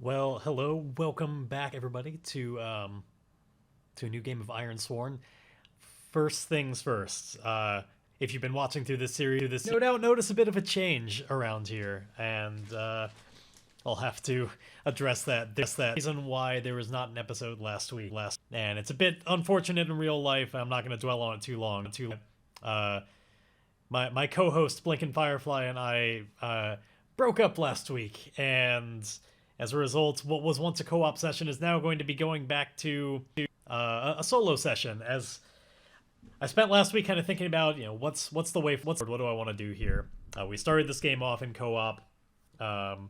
Well, hello, welcome back, everybody, to a new game of Ironsworn. First things first. If you've been watching through this series, no doubt notice a bit of a change around here, and I'll have to address that. There's that reason why there was not an episode last week. And it's a bit unfortunate in real life. I'm not going to dwell on it too long. Uh, my co-host Blinkin' Firefly and I broke up last week, and as a result, what was once a co-op session is now going to be going back to a solo session. As I spent last week kind of thinking about, what's the way forward? What do I want to do here? We started this game off in co-op. Do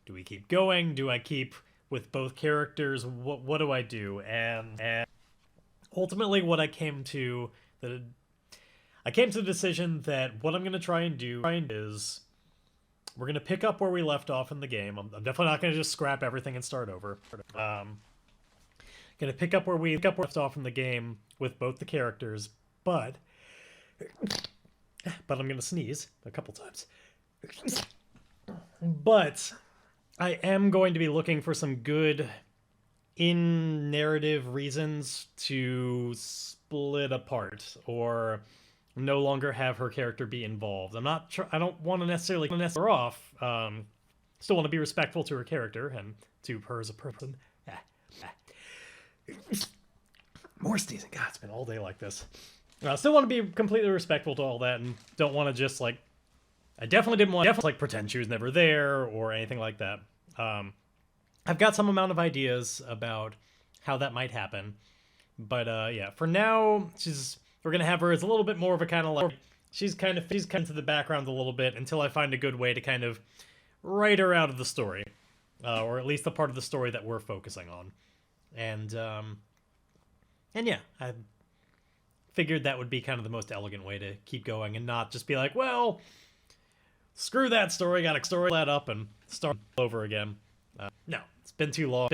we keep going? Do I keep with both characters? What do I do? And ultimately, what I came to the decision that what I'm going to try and do is we're going to pick up where we left off in the game. I'm definitely not going to just scrap everything and start over. Going to pick up where we left off in the game with both the characters, but I'm going to sneeze a couple times. But I am going to be looking for some good in-narrative reasons to split apart or no longer have her character be involved. I don't want to necessarily her off. Still want to be respectful to her character and to her as a person. More sneezing. God, it's been all day like this. Still want to be completely respectful to all that and don't want to just I definitely didn't want to pretend she was never there or anything like that. I've got some amount of ideas about how that might happen, but yeah, for now we're gonna have her as a little bit more of a kind of she's kind of into the background a little bit until I find a good way to kind of write her out of the story, or at least the part of the story that we're focusing on, and yeah, I figured that would be kind of the most elegant way to keep going and not just be like, well, screw that story, gotta story that up and start over again. No, it's been too long.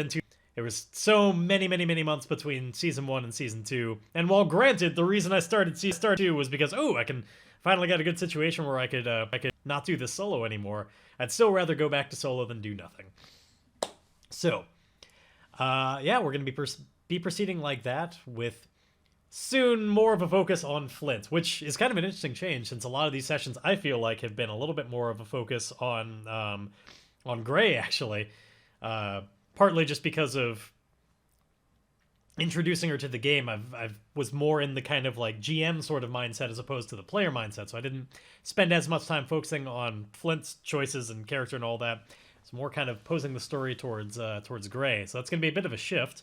There was so many months between season 1 and season 2, and while granted, the reason I started season 2 was because I can finally get a good situation where I could not do this solo anymore. I'd still rather go back to solo than do nothing. So, yeah, we're gonna be proceeding like that with soon more of a focus on Flint, which is kind of an interesting change since a lot of these sessions I feel like have been a little bit more of a focus on Gray actually. Partly just because of introducing her to the game, I was more in the kind of GM sort of mindset as opposed to the player mindset, so I didn't spend as much time focusing on Flint's choices and character and all that. It's more kind of posing the story towards Gray, so that's going to be a bit of a shift.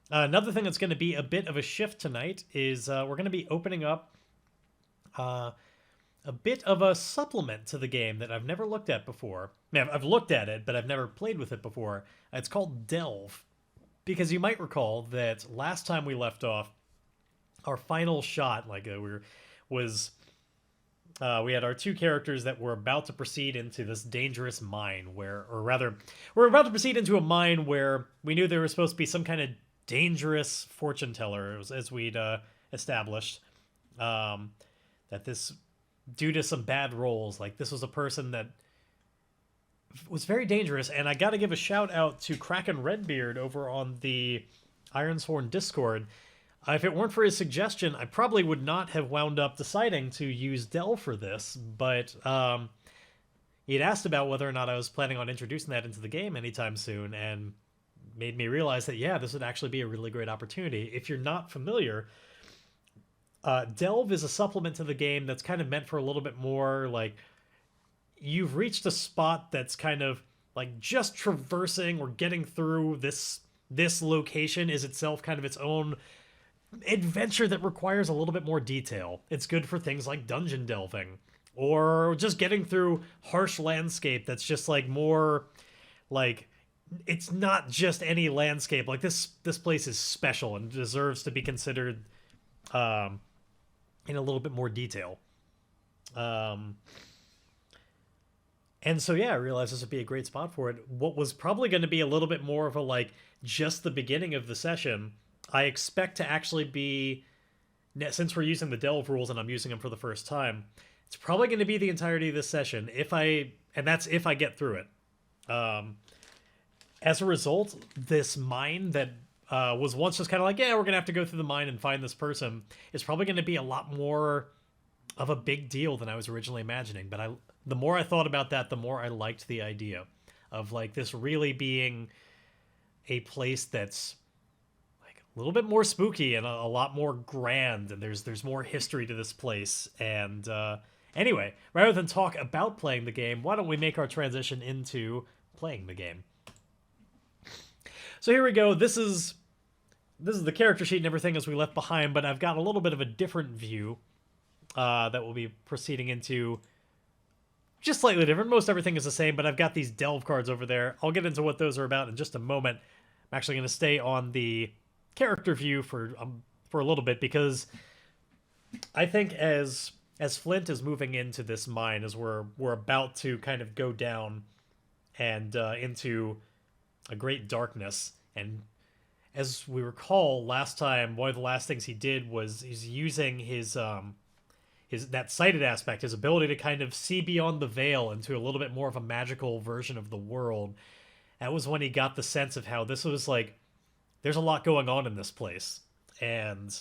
Another thing that's going to be a bit of a shift tonight is we're going to be opening up a bit of a supplement to the game that I've never looked at before. I mean, I've looked at it, but I've never played with it before. It's called Delve. Because you might recall that last time we left off, our final shot, we had our two characters that were about to proceed into this dangerous mine we're about to proceed into a mine where we knew there was supposed to be some kind of dangerous fortune teller, as we'd established. That this, due to some bad rolls, this was a person that was very dangerous, and I gotta give a shout out to Kraken Redbeard over on the Ironsworn Discord. If it weren't for his suggestion, I probably would not have wound up deciding to use Dell for this, but he'd asked about whether or not I was planning on introducing that into the game anytime soon, and made me realize that, yeah, this would actually be a really great opportunity. If you're not familiar, Delve is a supplement to the game that's kind of meant for a little bit more, you've reached a spot that's kind of just traversing or getting through this location is itself kind of its own adventure that requires a little bit more detail. It's good for things like dungeon delving or just getting through harsh landscape that's just more it's not just any landscape. This place is special and deserves to be considered in a little bit more detail. And so, yeah, I realized this would be a great spot for it. What was probably going to be a little bit more of a, just the beginning of the session, I expect to actually be, since we're using the Delve rules and I'm using them for the first time, it's probably going to be the entirety of this session, and that's if I get through it. as a result, this mine that was once just kind of like, yeah, we're gonna have to go through the mine and find this person, is probably going to be a lot more of a big deal than I was originally imagining. But the more I thought about that, the more I liked the idea of like this really being a place that's like a little bit more spooky and a lot more grand, and there's more history to this place. And anyway, rather than talk about playing the game, why don't we make our transition into playing the game? So here we go. This is the character sheet and everything as we left behind, but I've got a little bit of a different view that we'll be proceeding into. Just slightly different. Most everything is the same, but I've got these delve cards over there. I'll get into what those are about in just a moment. I'm actually going to stay on the character view for a little bit, because I think as Flint is moving into this mine, as we're about to kind of go down and into a great darkness, and as we recall last time, one of the last things he did was he's using his that sighted aspect, his ability to kind of see beyond the veil into a little bit more of a magical version of the world. That was when he got the sense of how this was like, there's a lot going on in this place. And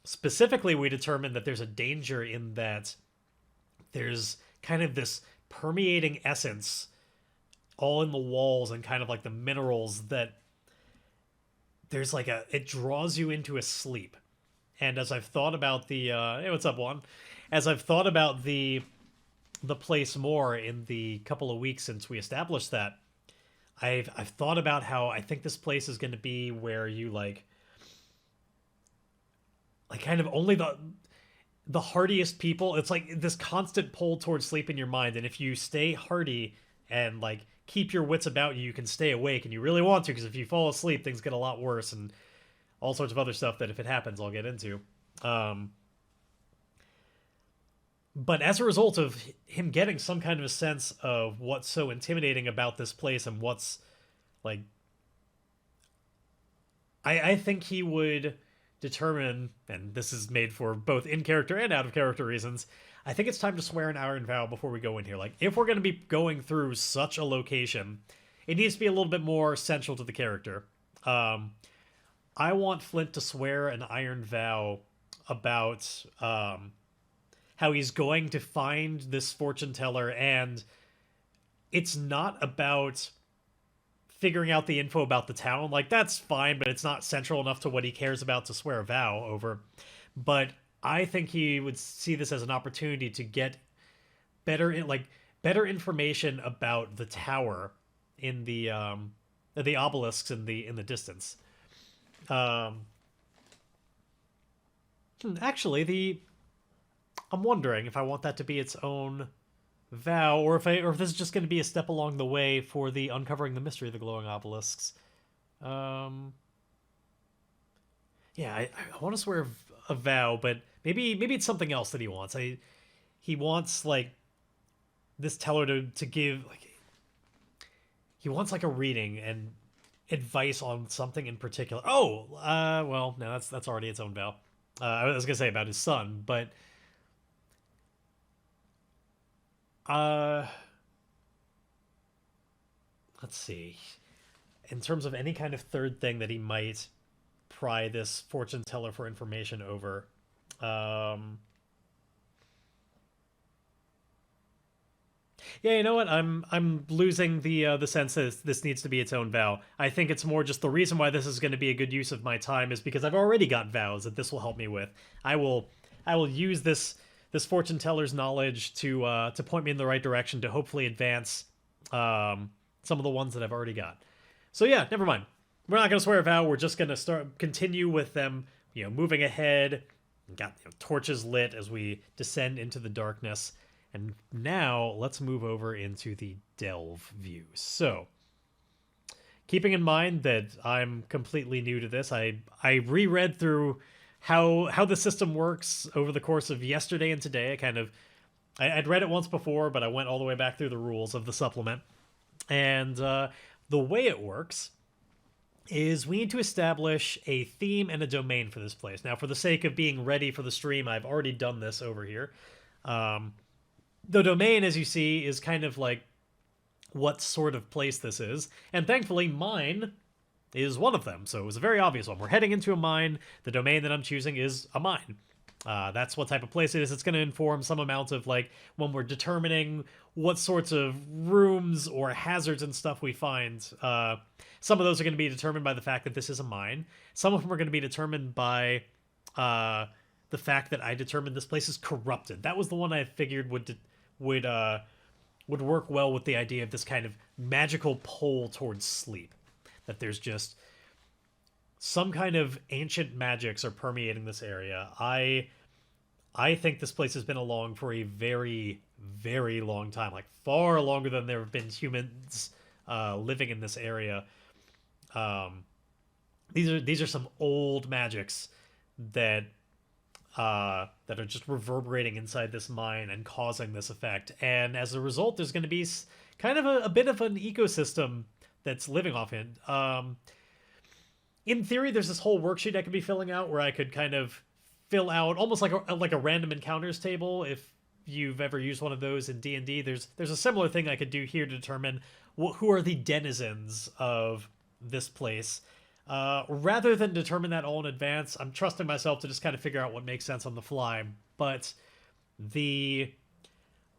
specifically, we determined that there's a danger in that there's kind of this permeating essence all in the walls and kind of like the minerals that there's like it draws you into a sleep. And as I've thought about the hey, what's up, Juan? As I've thought about the place more in the couple of weeks since we established that, I've thought about how I think this place is going to be where you like kind of only the hardiest people. It's like this constant pull towards sleep in your mind, and if you stay hardy and like keep your wits about you, you can stay awake, and you really want to, because if you fall asleep, things get a lot worse, and all sorts of other stuff that if it happens, I'll get into. But as a result of him getting some kind of a sense of what's so intimidating about this place and what's like, I think he would determine, and this is made for both in character and out of character reasons, I think it's time to swear an iron vow before we go in here. Like, if we're going to be going through such a location, it needs to be a little bit more central to the character. I want Flint to swear an iron vow about how he's going to find this fortune teller, and it's not about figuring out the info about the town. Like, that's fine, but it's not central enough to what he cares about to swear a vow over. But I think he would see this as an opportunity to get better information about the tower in the obelisks in the distance. Actually, I'm wondering if I want that to be its own vow, or if this is just going to be a step along the way for the uncovering the mystery of the glowing obelisks. Yeah, I want to swear a vow, but maybe it's something else that he wants. He wants like this teller to give like, he wants like a reading and advice on something in particular. Oh, well, no, that's already its own vow. I was gonna say about his son, but let's see. In terms of any kind of third thing that he might pry this fortune teller for information over, yeah, you know what? I'm losing the sense that this needs to be its own vow. I think it's more just the reason why this is going to be a good use of my time is because I've already got vows that this will help me with. I will use this fortune teller's knowledge to point me in the right direction to hopefully advance some of the ones that I've already got. So yeah, never mind. We're not going to swear a vow. We're just going to continue with them, moving ahead. Got torches lit as we descend into the darkness. And now let's move over into the delve view. So, keeping in mind that I'm completely new to this, I reread through how the system works over the course of yesterday and today. I'd read it once before, but I went all the way back through the rules of the supplement. And the way it works is we need to establish a theme and a domain for this place. Now, for the sake of being ready for the stream, I've already done this over here. The domain, as you see, is kind of like what sort of place this is, and thankfully mine is one of them, so it was a very obvious one. We're heading into a mine. The domain that I'm choosing is a mine. That's what type of place it is. It's going to inform some amount of, like, when we're determining what sorts of rooms or hazards and stuff we find. Some of those are going to be determined by the fact that this is a mine. Some of them are going to be determined by the fact that I determined this place is corrupted. That was the one I figured would work well with the idea of this kind of magical pull towards sleep. That there's just some kind of ancient magics are permeating this area. I think this place has been along for a very, very long time, like far longer than there have been humans living in this area. These are some old magics that are just reverberating inside this mine and causing this effect. And as a result, there's going to be kind of a bit of an ecosystem that's living off it. In theory, there's this whole worksheet I could be filling out where I could kind of fill out almost like a random encounters table. If you've ever used one of those in D&D, there's a similar thing I could do here to determine who are the denizens of this place. Rather than determine that all in advance, I'm trusting myself to just kind of figure out what makes sense on the fly. But the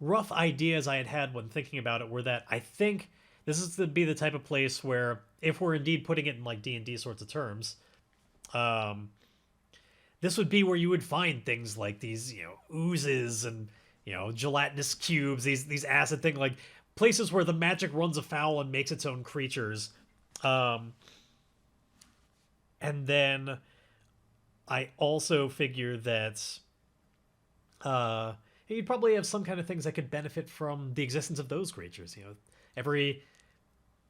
rough ideas I had when thinking about it were that I think this is to be the type of place where, if we're indeed putting it in like D&D sorts of terms, this would be where you would find things like these, oozes and, gelatinous cubes, these acid things, like places where the magic runs afoul and makes its own creatures. And then I also figure that you'd probably have some kind of things that could benefit from the existence of those creatures.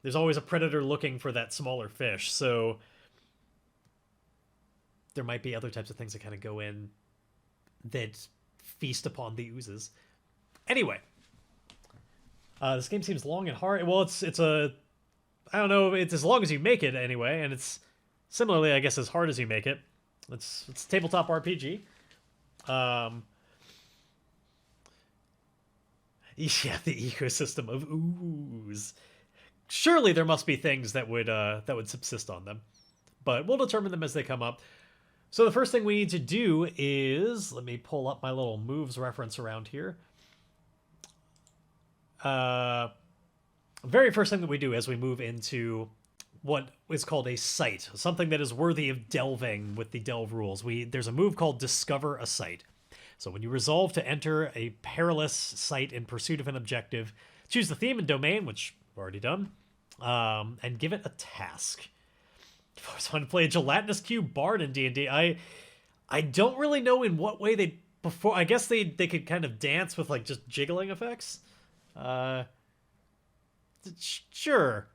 There's always a predator looking for that smaller fish, so there might be other types of things that kind of go in that feast upon the oozes. Anyway, this game seems long and hard. Well, it's I don't know, it's as long as you make it anyway, and it's similarly, I guess, as hard as you make it. It's tabletop RPG. Yeah, the ecosystem of ooze. Surely there must be things that would subsist on them, but we'll determine them as they come up. So the first thing we need to do is, let me pull up my little moves reference around here. Very first thing that we do as we move into what is called a site, something that is worthy of delving with the delve rules. There's a move called Discover a Site. So when you resolve to enter a perilous site in pursuit of an objective, choose the theme and domain, which we've already done, and give it a task. If I was trying to play a gelatinous cube bard in D&D, I don't really know in what way they I guess they could kind of dance with like just jiggling effects. Sure.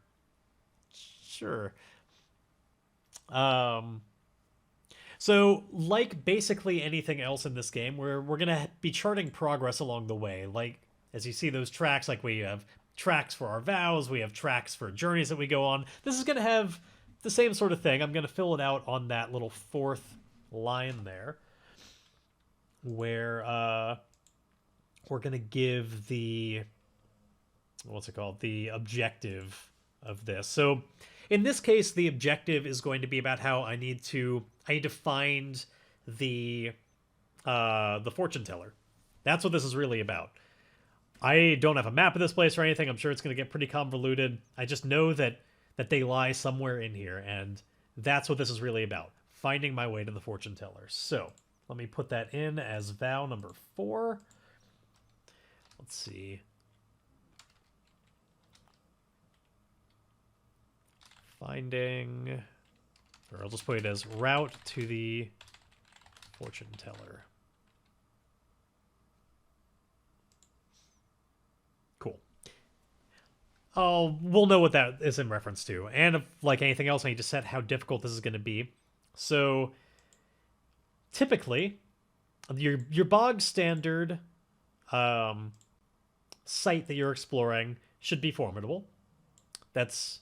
So, like basically anything else in this game, we're gonna be charting progress along the way. Like, as you see those tracks, like we have tracks for our vows, we have tracks for journeys that we go on. This is gonna have the same sort of thing. I'm gonna fill it out on that little fourth line there, where we're gonna give the the objective of this. So in this case, the objective is going to be about how I need to find the fortune teller. That's what this is really about. I don't have a map of this place or anything. I'm sure it's going to get pretty convoluted. I just know that they lie somewhere in here, and that's what this is really about. Finding my way to the fortune teller. So let me put that in as vow number 4. Let's see. Finding, or I'll just put it as route to the fortune teller. Cool. We'll know what that is in reference to. And if, like anything else, I need to set how difficult this is going to be. So typically, your bog standard site that you're exploring should be formidable. That's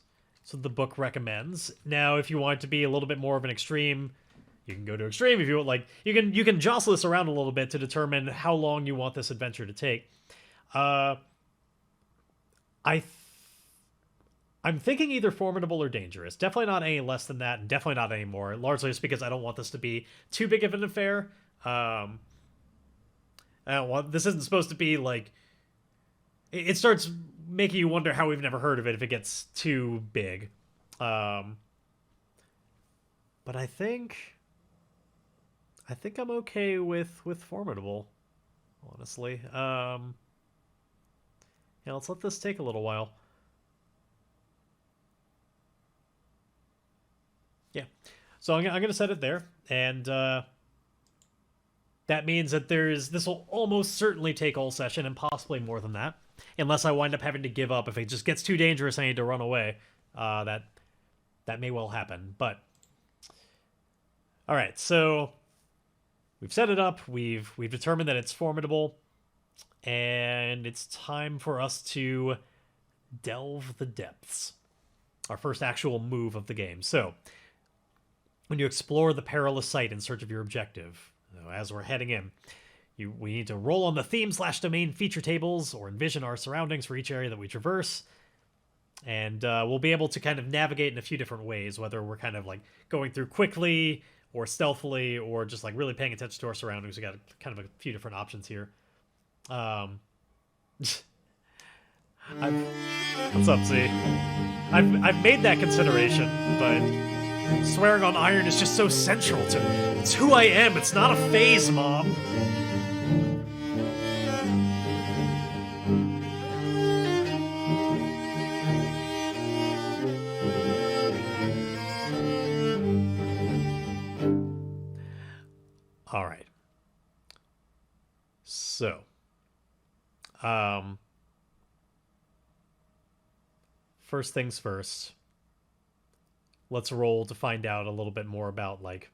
what the book recommends. Now, if you want it to be a little bit more of an extreme, you can go to extreme. If you want, like, you can jostle this around a little bit to determine how long you want this adventure to take. I I'm thinking either formidable or dangerous. Definitely not any less than that, and definitely not any more. Largely just because I don't want this to be too big of an affair. I don't want this isn't supposed to be like it starts making you wonder how we've never heard of it if it gets too big. But I think I'm okay with formidable, honestly. Yeah, let's let this take a little while. Yeah. So I'm going to set it there, and that means that this will almost certainly take all session and possibly more than that, unless I wind up having to give up if it just gets too dangerous and I need to run away. That may well happen, but all right. So we've set it up. We've determined that it's formidable, and it's time for us to delve the depths. Our first actual move of the game. So when you explore the perilous site in search of your objective, as we're heading in, we need to roll on the theme/domain feature tables or envision our surroundings for each area that we traverse. And we'll be able to kind of navigate in a few different ways, whether we're kind of like going through quickly or stealthily or just like really paying attention to our surroundings. We got kind of a few different options here. What's up, Z? I've made that consideration, but swearing on iron is just so central to it's who I am. It's not a phase, Mom. All right. So, first things first. Let's roll to find out a little bit more about like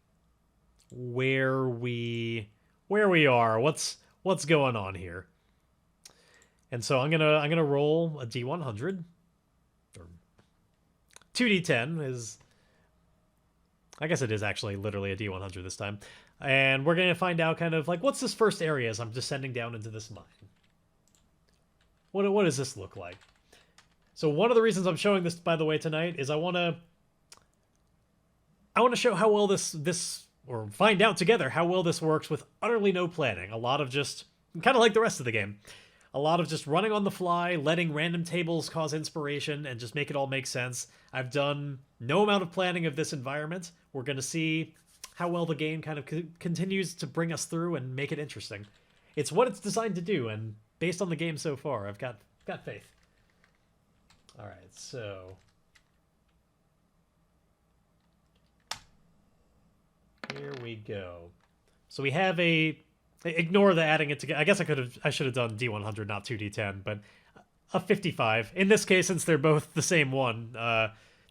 where we are, what's going on here. And so I'm gonna roll a D100 or 2D10 is, I guess it is actually literally a D100 this time. And we're gonna find out kind of like what's this first area as I'm descending down into this mine. What does this look like? So one of the reasons I'm showing this, by the way, tonight is I want to show how well this or find out together how well this works with utterly no planning. A lot of just kind of like the rest of the game. A lot of just running on the fly, letting random tables cause inspiration and just make it all make sense. I've done no amount of planning of this environment. We're going to see how well the game kind of continues to bring us through and make it interesting. It's what it's designed to do, and based on the game so far, I've got faith. All right, so here we go. So we have ignore the adding it together. I guess I should have done D100, not 2D10, but a 55. In this case, since they're both the same one,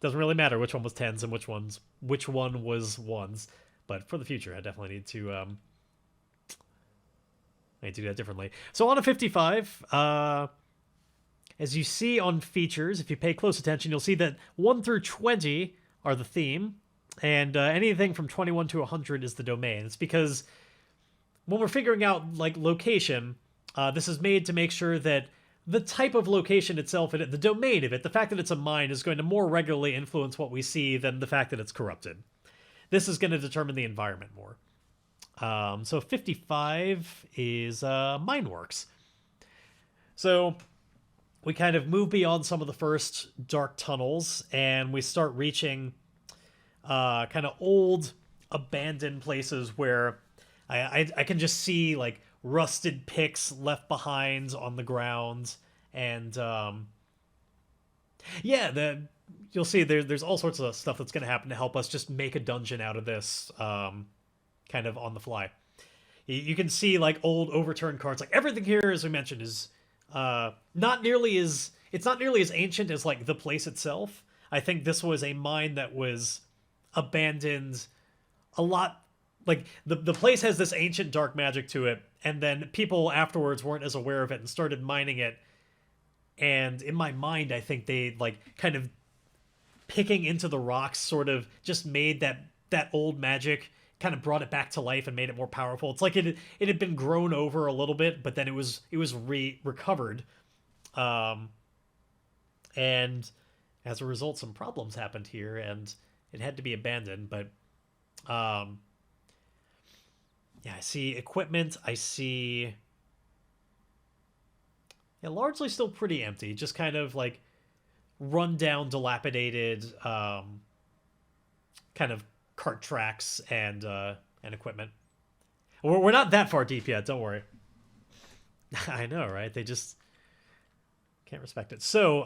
doesn't really matter which one was 10s and which one was 1s. But for the future, I definitely need to do that differently. So on a 55, as you see on features, if you pay close attention, you'll see that 1 through 20 are the theme, and anything from 21 to 100 is the domain. It's because when we're figuring out like location, this is made to make sure that the type of location itself, the domain of it, the fact that it's a mine is going to more regularly influence what we see than the fact that it's corrupted. This is going to determine the environment more. So 55 is Mineworks. So we kind of move beyond some of the first dark tunnels, and we start reaching kind of old, abandoned places where I can just see like rusted picks left behind on the ground, and you'll see there's all sorts of stuff that's going to happen to help us just make a dungeon out of this, kind of on the fly. You can see like old overturned carts. Like everything here, as we mentioned, is not nearly as ancient as like the place itself. I think this was a mine that was abandoned a lot. Like the place has this ancient dark magic to it, and then people afterwards weren't as aware of it and started mining it. And in my mind, I think they like kind of picking into the rocks sort of just made that old magic, kind of brought it back to life and made it more powerful. It's like it had been grown over a little bit, but then it was recovered. And as a result, some problems happened here, and it had to be abandoned. But um, yeah, I see equipment. I see, yeah, largely still pretty empty. Just kind of like run down, dilapidated, kind of cart tracks and equipment. We're not that far deep yet. Don't worry. I know, right? They just can't respect it. So,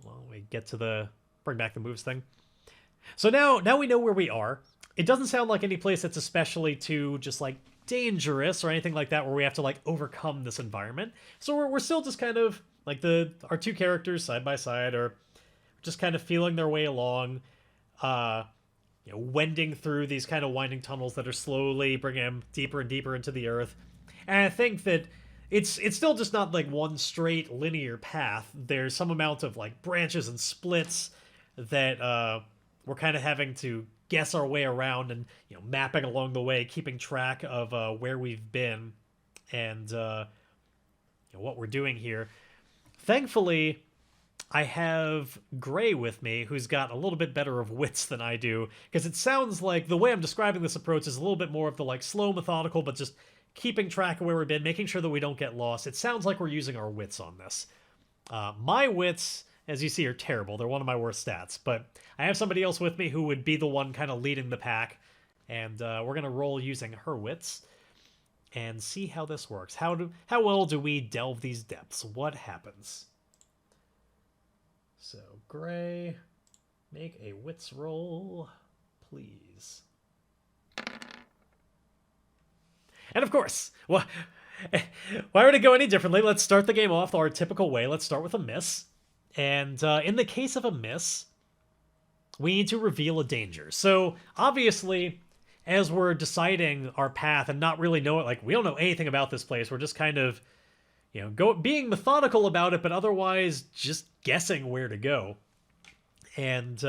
well, we get to the bring back the moves thing. So now we know where we are. It doesn't sound like any place that's especially too just like dangerous or anything like that, where we have to like overcome this environment. So we're still just kind of like our two characters side by side are just kind of feeling their way along, wending through these kind of winding tunnels that are slowly bringing them deeper and deeper into the earth. And I think that it's still just not like one straight linear path. There's some amount of like branches and splits that we're kind of having to guess our way around, and mapping along the way, keeping track of where we've been and what we're doing here. Thankfully, I have Gray with me, who's got a little bit better of wits than I do, because it sounds like the way I'm describing this approach is a little bit more of the like slow, methodical, but just keeping track of where we've been, making sure that we don't get lost. It sounds like we're using our wits on this. My wits, as you see, are terrible. They're one of my worst stats, but I have somebody else with me who would be the one kind of leading the pack, and we're going to roll using her wits and see how this works. How well do we delve these depths? What happens? So, Gray, make a wits roll, please. And of course, why would it go any differently? Let's start the game off our typical way. Let's start with a miss. And in the case of a miss, we need to reveal a danger. So obviously, as we're deciding our path and not really know it, like we don't know anything about this place. We're just kind of, being methodical about it, but otherwise just guessing where to go. And,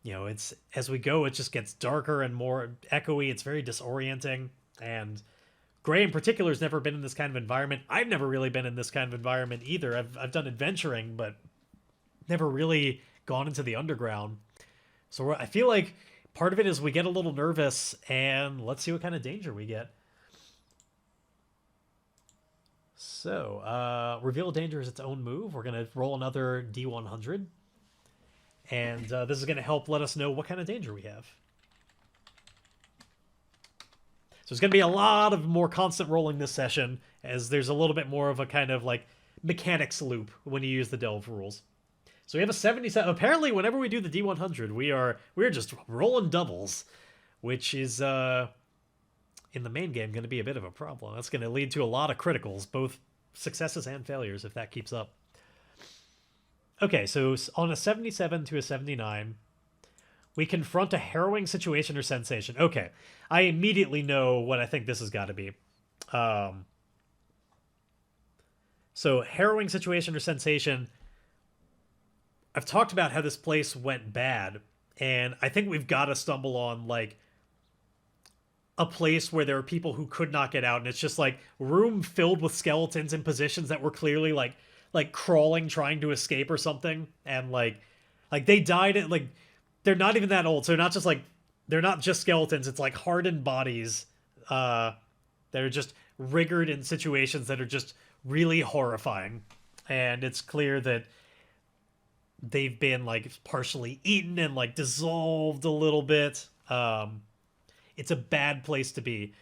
it's as we go, it just gets darker and more echoey. It's very disorienting. And Gray in particular has never been in this kind of environment. I've never really been in this kind of environment either. I've done adventuring, but never really gone into the underground. So I feel like part of it is we get a little nervous, and let's see what kind of danger we get. So, reveal danger is its own move. We're going to roll another D100. And this is going to help let us know what kind of danger we have. So it's going to be a lot of more constant rolling this session, as there's a little bit more of a kind of like mechanics loop when you use the delve rules. So we have a 77. Apparently, whenever we do the D100, we're just rolling doubles, which is in the main game going to be a bit of a problem. That's going to lead to a lot of criticals, both successes and failures, if that keeps up. Okay, so on a 77 to a 79, we confront a harrowing situation or sensation. Okay, I immediately know what I think this has got to be. So harrowing situation or sensation. I've talked about how this place went bad, and I think we've got to stumble on like a place where there are people who could not get out, and it's just like room filled with skeletons in positions that were clearly like crawling, trying to escape or something, and like they died at like. They're not even that old, so they're not just skeletons. It's like hardened bodies that are just rigged in situations that are just really horrifying. And it's clear that they've been like partially eaten and like dissolved a little bit. It's a bad place to be.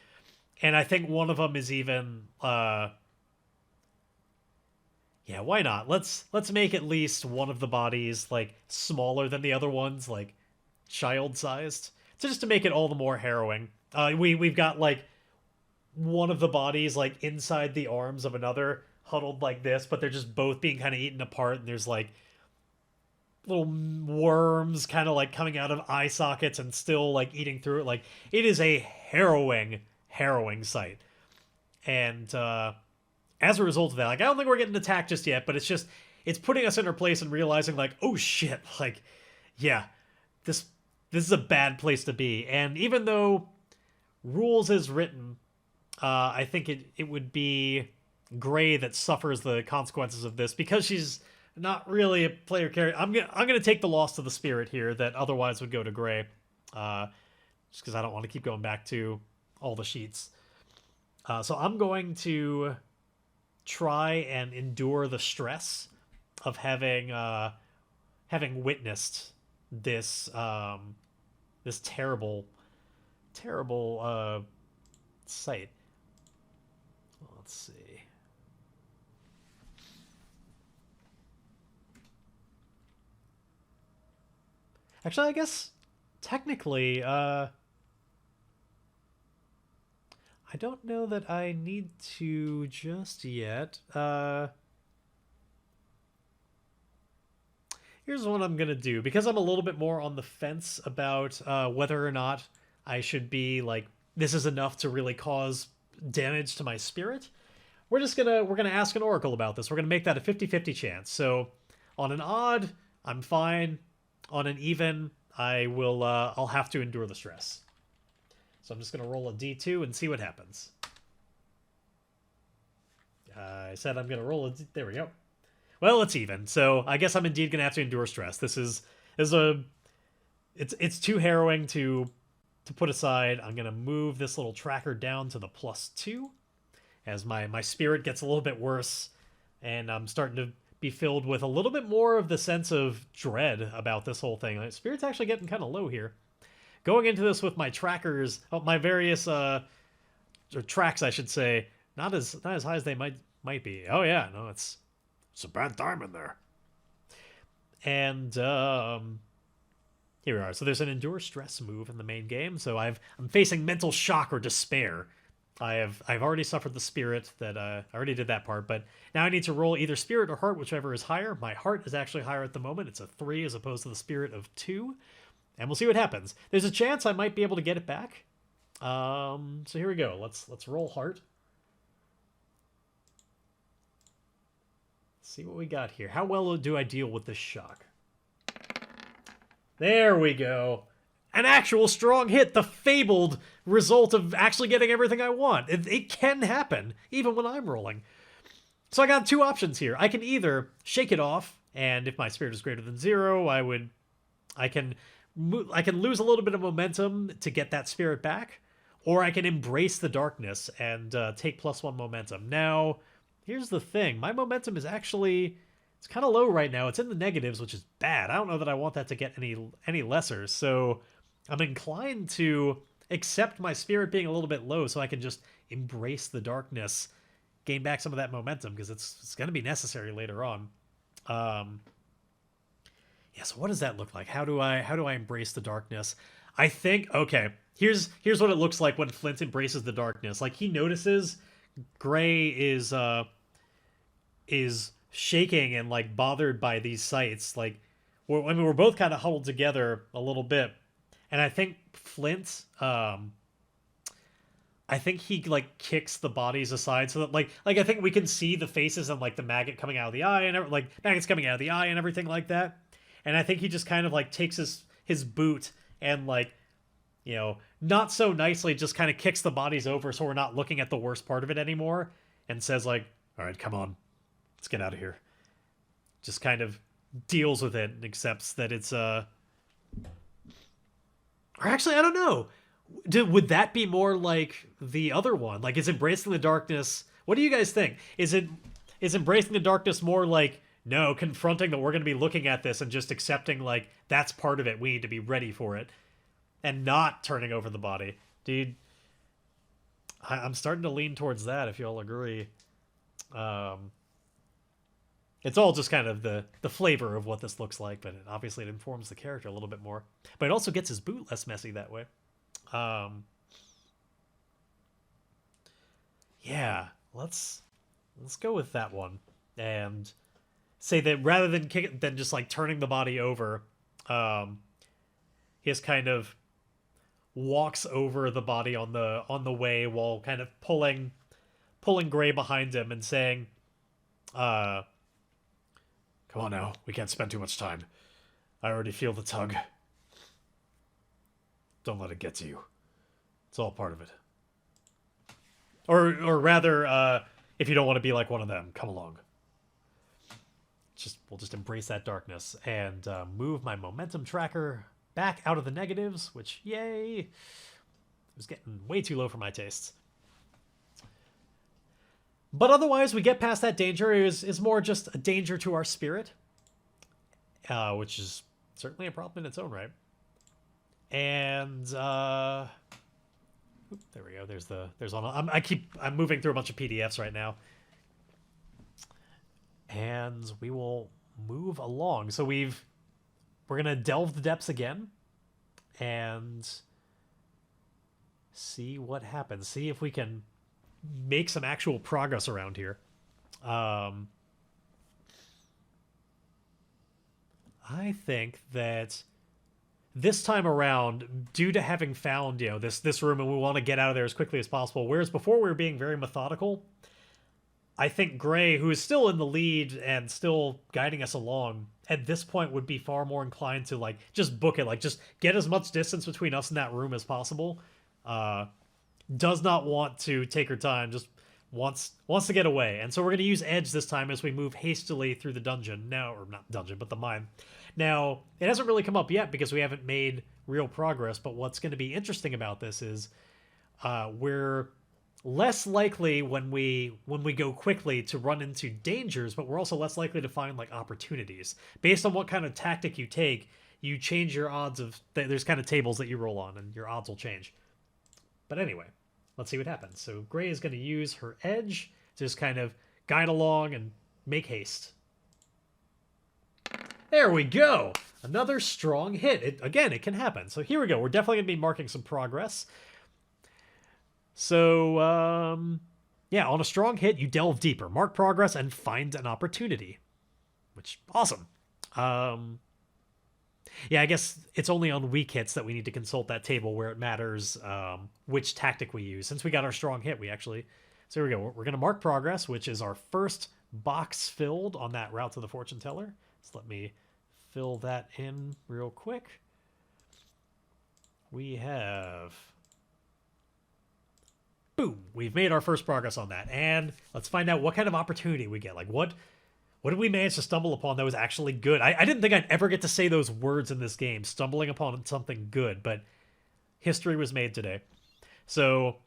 And I think one of them is even yeah, why not? Let's make at least one of the bodies like smaller than the other ones, like child-sized. So just to make it all the more harrowing. We've got like one of the bodies like inside the arms of another, huddled like this, but they're just both being kind of eaten apart, and there's like little worms kind of like coming out of eye sockets and still like eating through it. Like it is a harrowing sight. And as a result of that, like I don't think we're getting attacked just yet, but it's putting us in our place and realizing like, oh shit, like yeah, this is a bad place to be. And even though rules is written, I think it would be Gray that suffers the consequences of this, because she's not really a player character. I'm gonna take the loss to the spirit here that otherwise would go to Gray, just because I don't want to keep going back to all the sheets. So I'm going to try and endure the stress of having witnessed this this terrible sight. Let's see. Actually, I guess technically, I don't know that I need to just yet. Here's what I'm gonna do, because I'm a little bit more on the fence about whether or not I should be like, this is enough to really cause damage to my spirit. We're gonna ask an oracle about this. We're gonna make that a 50-50 chance. So on an odd, I'm fine. On an even, I'll have to endure the stress. So I'm just gonna roll a d2 and see what happens. I said I'm gonna roll a there we go. Well, it's even, so I guess I'm indeed gonna have to endure stress. This is it's too harrowing to put aside. I'm gonna move this little tracker down to the +2 as my spirit gets a little bit worse, and I'm starting to be filled with a little bit more of the sense of dread about this whole thing. My spirit's actually getting kind of low here. Going into this with my trackers, my various or tracks, I should say, not as high as they might be. Oh yeah, no, it's a bad time in there. And here we are. So there's an endure stress move in the main game. So I'm facing mental shock or despair. I've already suffered the spirit that I already did that part, but now I need to roll either spirit or heart, whichever is higher. My heart is actually higher at the moment. It's a 3 as opposed to the spirit of 2. And we'll see what happens. There's a chance I might be able to get it back. So here we go. Let's roll heart. See what we got here. How well do I deal with this shock? There we go. An actual strong hit, the fabled result of actually getting everything I want. It can happen, even when I'm rolling. So I got two options here. I can either shake it off, and if my spirit is greater than 0, I can lose a little bit of momentum to get that spirit back, or I can embrace the darkness and take +1 momentum. Now, here's the thing. My momentum is actually, it's kind of low right now. It's in the negatives, which is bad. I don't know that I want that to get any lesser, so I'm inclined to accept my spirit being a little bit low so I can just embrace the darkness, gain back some of that momentum, because it's going to be necessary later on. Yeah, so what does that look like? How do I embrace the darkness? I think, okay, here's what it looks like when Flint embraces the darkness. Like, he notices Gray is shaking and like bothered by these sights. Like, we're both kind of huddled together a little bit, and I think Flint, I think he like kicks the bodies aside so that like I think we can see the faces and like the maggot coming out of the eye and like maggots coming out of the eye and everything like that. And I think he just kind of like takes his boot and like, you know, not so nicely just kind of kicks the bodies over so we're not looking at the worst part of it anymore, and says like, all right, come on, let's get out of here. Just kind of deals with it and accepts that it's or actually, I don't know. Would that be more like the other one? Like, is embracing the darkness? What do you guys think? Is embracing the darkness more like, no, confronting that we're going to be looking at this and just accepting like that's part of it. We need to be ready for it, and not turning over the body, dude? I'm starting to lean towards that. If you all agree, it's all just kind of the flavor of what this looks like, but obviously it informs the character a little bit more. But it also gets his boot less messy that way. Yeah, let's go with that one and say that rather than just like turning the body over, he just kind of walks over the body on the way while kind of pulling Gray behind him and saying, "Come on now, we can't spend too much time. I already feel the tug. Don't let it get to you. It's all part of it. Or rather, if you don't want to be like one of them, come along." we'll just embrace that darkness and move my momentum tracker back out of the negatives, which, yay, it was getting way too low for my tastes. But otherwise, we get past that danger. Is more just a danger to our spirit, which is certainly a problem in its own right. And there we go. There's on. I'm moving through a bunch of PDFs right now, and we will move along. So we're gonna delve the depths again, and see what happens. See if we can make some actual progress around here. I think that this time around, due to having found, this room, and we want to get out of there as quickly as possible, whereas before we were being very methodical, I think Gray, who is still in the lead and still guiding us along, at this point would be far more inclined to, like, just book it, like, just get as much distance between us and that room as possible. Does not want to take her time, just wants to get away. And so we're going to use Edge this time as we move hastily through the dungeon. Now, or not dungeon, but the mine. Now, it hasn't really come up yet because we haven't made real progress, but what's going to be interesting about this is we're less likely when we go quickly to run into dangers, but we're also less likely to find, like, opportunities. Based on what kind of tactic you take, you change your odds of... There's kind of tables that you roll on, and your odds will change. But anyway, let's see what happens. So Gray is going to use her Edge to just kind of guide along and make haste. There we go! Another strong hit. It can happen. So here we go. We're definitely going to be marking some progress. So, yeah, on a strong hit, you delve deeper, mark progress, and find an opportunity. Which, awesome. Yeah, I guess it's only on weak hits that we need to consult that table where it matters which tactic we use. Since we got our strong hit, we actually... So here we go. We're going to mark progress, which is our first box filled on that route to the fortune teller. So let me fill that in real quick. We have... Boom! We've made our first progress on that. And let's find out what kind of opportunity we get. Like, what did we manage to stumble upon that was actually good? I didn't think I'd ever get to say those words in this game, stumbling upon something good, but history was made today. So,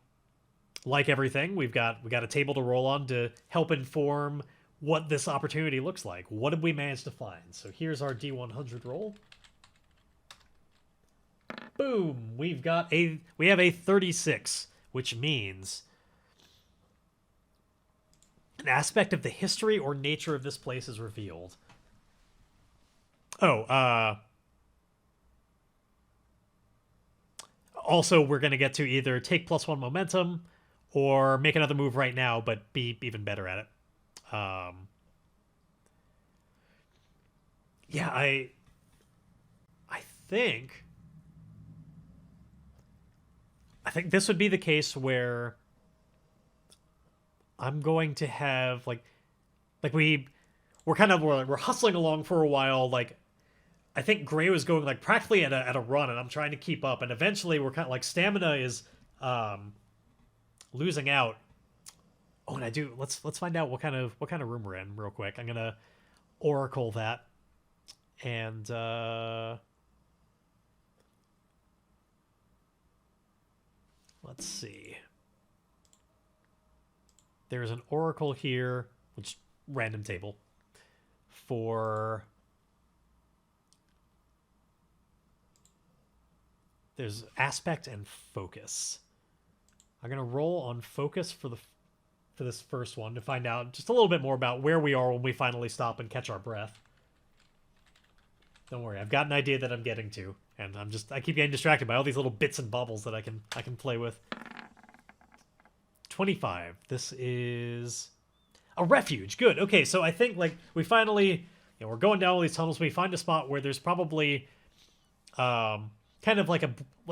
like everything, we got a table to roll on to help inform what this opportunity looks like. What did we manage to find? So here's our D100 roll. Boom! We have a 36, which means an aspect of the history or nature of this place is revealed. Also, we're going to get to either take +1 momentum or make another move right now, but be even better at it. Yeah, I think this would be the case where I'm going to have we're hustling along for a while. Like, I think Gray was going like practically at a run, and I'm trying to keep up. And eventually, we're kind of like stamina is losing out. Oh, and let's find out what kind of room we're in real quick. I'm gonna oracle that, and let's see. There's an oracle here, which random table for. There's aspect and focus. I'm gonna roll on focus for this first one to find out just a little bit more about where we are when we finally stop and catch our breath. Don't worry, I've got an idea that I'm getting to, and I keep getting distracted by all these little bits and bobbles that I can play with. 25. This is a refuge. Good. Okay, so I think like we finally, we're going down all these tunnels. We find a spot where there's probably kind of like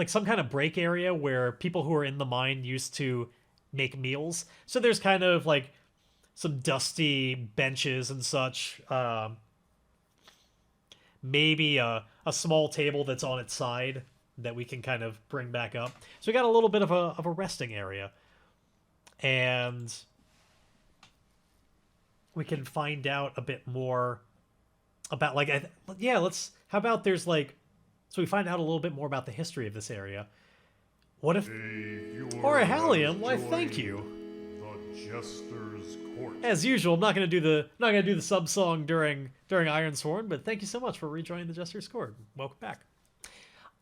some kind of break area where people who are in the mine used to make meals. So there's kind of like some dusty benches and such. Maybe a small table that's on its side that we can kind of bring back up. So we got a little bit of a resting area. And we can find out a bit more about like yeah, let's how about there's like so we find out a little bit more about the history of this area. What if or a Hallium? Why, thank you. The Jester's Court. As usual, I'm not gonna do the sub song during Ironsworn, but thank you so much for rejoining the Jester's Court. Welcome back.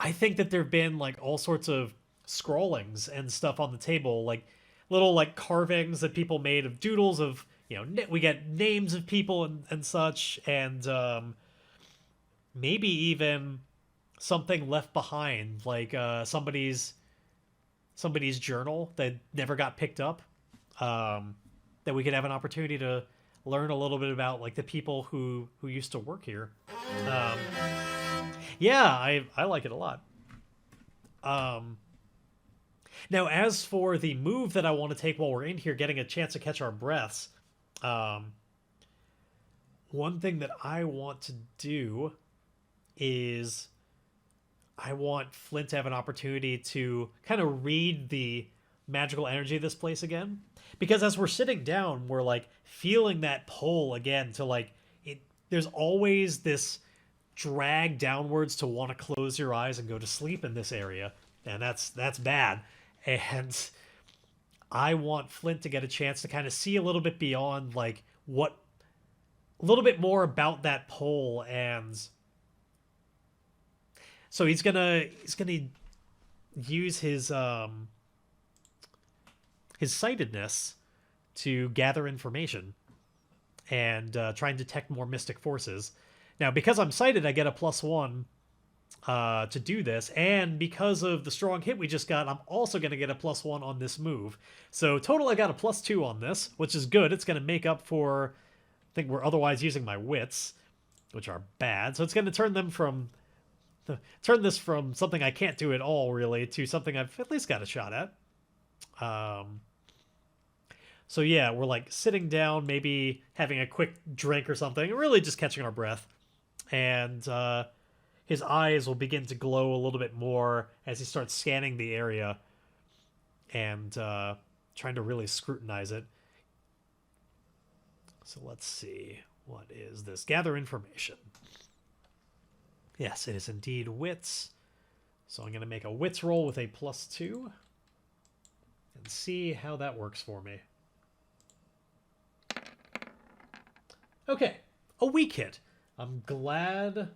I think that there've been like all sorts of scrawlings and stuff on the table, like little like carvings that people made of doodles of we get names of people and such, and maybe even something left behind, like somebody's journal that never got picked up. That we could have an opportunity to learn a little bit about, like the people who used to work here. Um, yeah, I like it a lot. Um, Now, as for the move that I want to take while we're in here, getting a chance to catch our breaths, um, one thing that I want to do is I want Flint to have an opportunity to kind of read the magical energy of this place again. Because as we're sitting down, we're like feeling that pull again to like it. There's always this drag downwards to want to close your eyes and go to sleep in this area, and that's bad. And I want Flint to get a chance to kind of see a little bit beyond like what a little bit more about that pull. And so he's gonna use his sightedness to gather information and try and detect more mystic forces. Now, because I'm sighted, I get a +1 to do this, and because of the strong hit we just got, I'm also going to get a +1 on this move. So total, I got a +2 on this, which is good. It's going to make up for, I think we're otherwise using my wits, which are bad. So it's going to turn this from something I can't do at all, really, to something I've at least got a shot at. So yeah, we're like sitting down, maybe having a quick drink or something, really just catching our breath. And his eyes will begin to glow a little bit more as he starts scanning the area and trying to really scrutinize it. So let's see. What is this? Gather information. Yes, it is indeed wits. So I'm going to make a wits roll with a +2 and see how that works for me. Okay, a weak hit. I'm glad.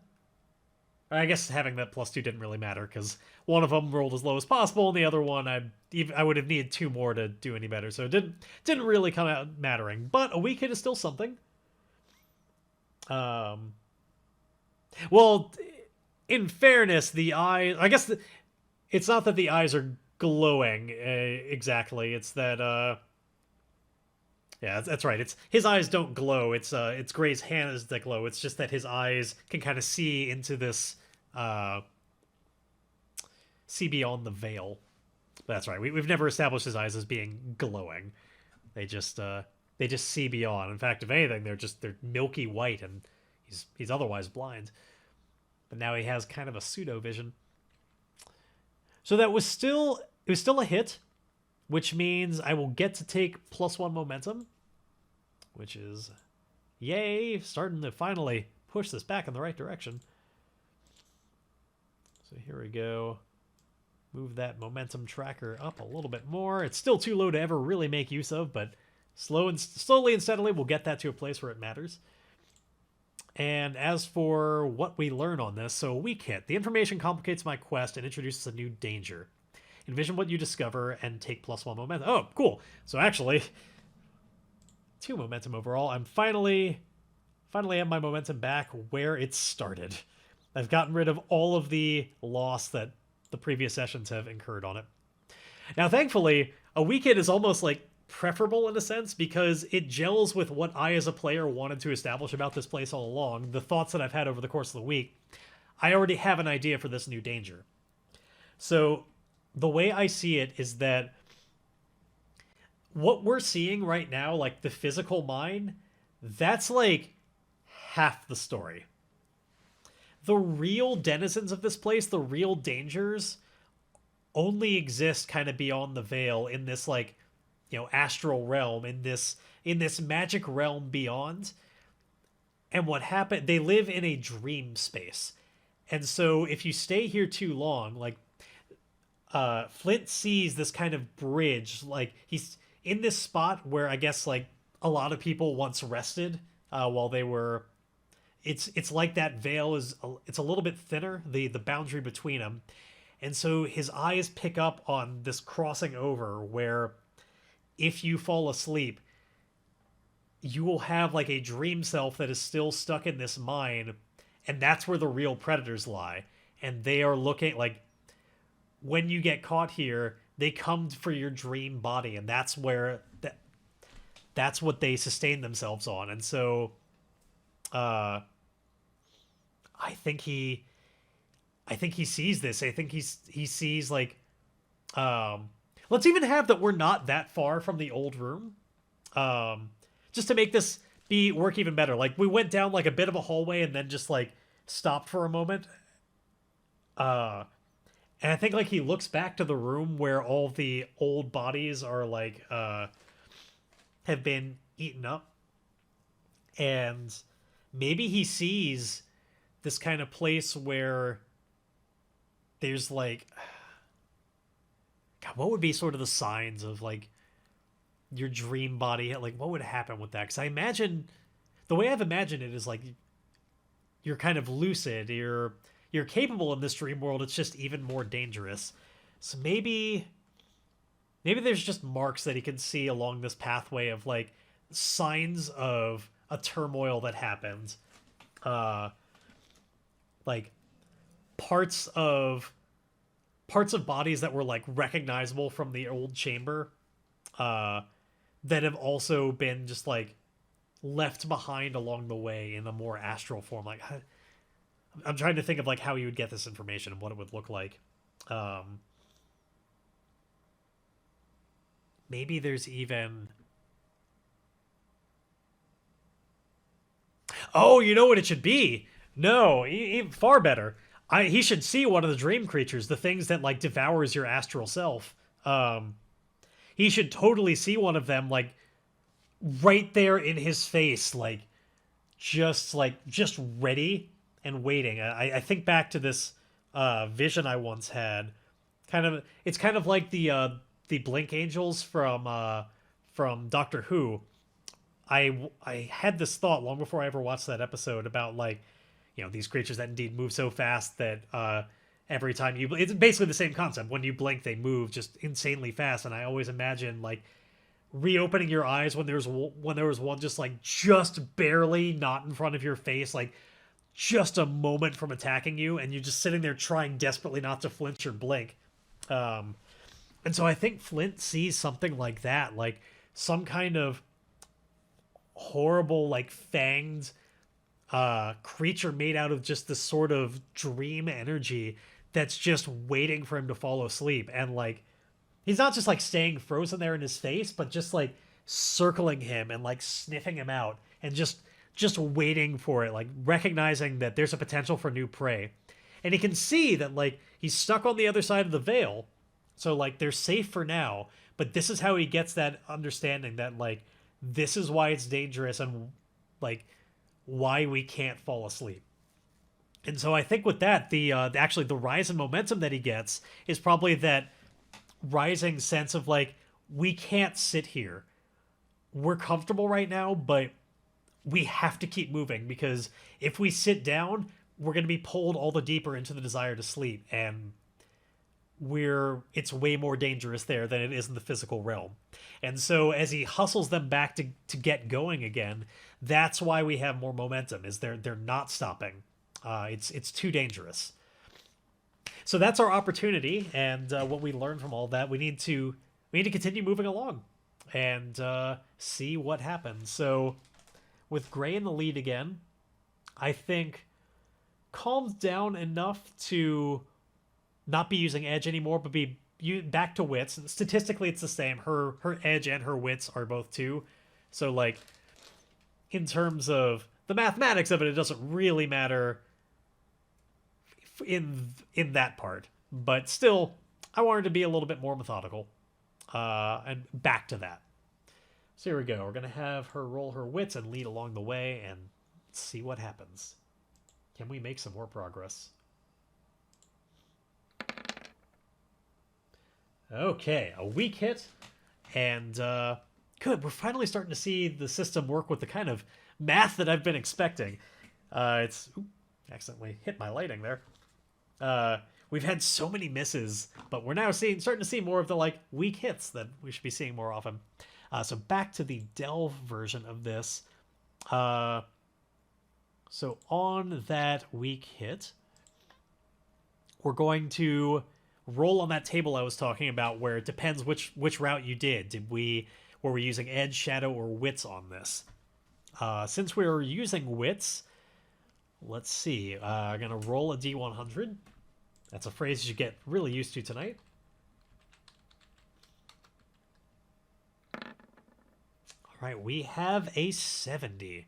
I guess having that +2 didn't really matter because one of them rolled as low as possible, and the other one I would have needed 2 more to do any better. So it didn't really come out mattering. But a weak hit is still something. Well, in fairness, the eye. I guess it's not that the eyes are glowing exactly. It's that. Yeah, that's right. It's his eyes don't glow. It's Gray's hands that glow. It's just that his eyes can kind of see into this, see beyond the veil. That's right. We've never established his eyes as being glowing. They just see beyond. In fact, if anything, they're milky white, and he's otherwise blind. But now he has kind of a pseudo vision. So it was still a hit, which means I will get to take +1 momentum, which is yay, starting to finally push this back in the right direction. So here we go. Move that momentum tracker up a little bit more. It's still too low to ever really make use of, but slowly and steadily we'll get that to a place where it matters. And as for what we learn on this, so weak hit. The information complicates my quest and introduces a new danger. Envision what you discover and take +1 momentum. Oh, cool. So actually, 2 momentum overall. I'm finally have my momentum back where it started. I've gotten rid of all of the loss that the previous sessions have incurred on it. Now, thankfully, a weak hit is almost like preferable in a sense because it gels with what I as a player wanted to establish about this place all along, the thoughts that I've had over the course of the week. I already have an idea for this new danger. So the way I see it is that what we're seeing right now, like the physical mine, that's like half the story. The real denizens of this place, the real dangers, only exist kind of beyond the veil in this like, astral realm, in this magic realm beyond. And what happened, they live in a dream space. And so if you stay here too long, like Flint sees this kind of bridge, like he's in this spot where I guess like a lot of people once rested while they were. It's like that veil is it's a little bit thinner, the boundary between them, and so his eyes pick up on this crossing over where if you fall asleep, you will have like a dream self that is still stuck in this mine, and that's where the real predators lie, and they are looking like when you get caught here, they come for your dream body, and that's where that's what they sustain themselves on. And so uh I think he sees this. I think he sees like let's even have that we're not that far from the old room. Just to make this be work even better. Like we went down like a bit of a hallway and then just like stopped for a moment. And I think like he looks back to the room where all the old bodies are like have been eaten up. And maybe he sees this kind of place where there's like God, what would be sort of the signs of like your dream body? Like what would happen with that? Because I imagine the way I've imagined it is like you're kind of lucid, you're capable in this dream world, it's just even more dangerous. So maybe there's just marks that he can see along this pathway of like signs of a turmoil that happened. Like parts of bodies that were like recognizable from the old chamber that have also been just like left behind along the way in a more astral form. Like I'm trying to think of like how you would get this information and what it would look like. Maybe there's even oh, you know what it should be? No, far better. He should see one of the dream creatures, the things that like devours your astral self. He should totally see one of them like right there in his face, just ready and waiting. I think back to this vision I once had. It's kind of like the Blink Angels from Doctor Who. I had this thought long before I ever watched that episode about like, you know, these creatures that indeed move so fast that every time it's basically the same concept. When you blink, they move just insanely fast. And I always imagine like reopening your eyes when there was one just barely not in front of your face, like just a moment from attacking you, and you're just sitting there trying desperately not to flinch or blink. And so I think Flint sees something like that, like some kind of horrible, like fanged creature made out of just this sort of dream energy that's just waiting for him to fall asleep. And like he's not just like staying frozen there in his face, but just like circling him and like sniffing him out and just waiting for it, like recognizing that there's a potential for new prey. And he can see that like he's stuck on the other side of the veil, so like they're safe for now. But this is how he gets that understanding that like this is why it's dangerous and like why we can't fall asleep. And so I think with that, the actually the rise in momentum that he gets is probably that rising sense of like, we can't sit here. We're comfortable right now, but we have to keep moving, because if we sit down, we're going to be pulled all the deeper into the desire to sleep, and it's way more dangerous there than it is in the physical realm. And so as he hustles them back to get going again, that's why we have more momentum, is they're not stopping. It's too dangerous. So that's our opportunity, and what we learn from all that, we need to continue moving along and see what happens. So with Gray in the lead again, I think calms down enough to not be using edge anymore, but be back to wits. Statistically, it's the same. Her edge and her wits are both 2. So like in terms of the mathematics of it, it doesn't really matter in that part. But still, I wanted to be a little bit more methodical. And back to that. So here we go. We're going to have her roll her wits and lead along the way, and Let's see what happens. Can we make some more progress? Okay, a weak hit. And good, we're finally starting to see the system work with the kind of math that I've been expecting. Accidentally hit my lighting there. We've had so many misses, but we're now starting to see more of the like weak hits that we should be seeing more often. So back to the delve version of this. So on that weak hit, we're going to roll on that table I was talking about, where it depends which route you did. Were we using edge, shadow, or wits on this? Since we were using wits, let's see. I'm gonna roll a D100. That's a phrase you get really used to tonight. All right, we have a 70.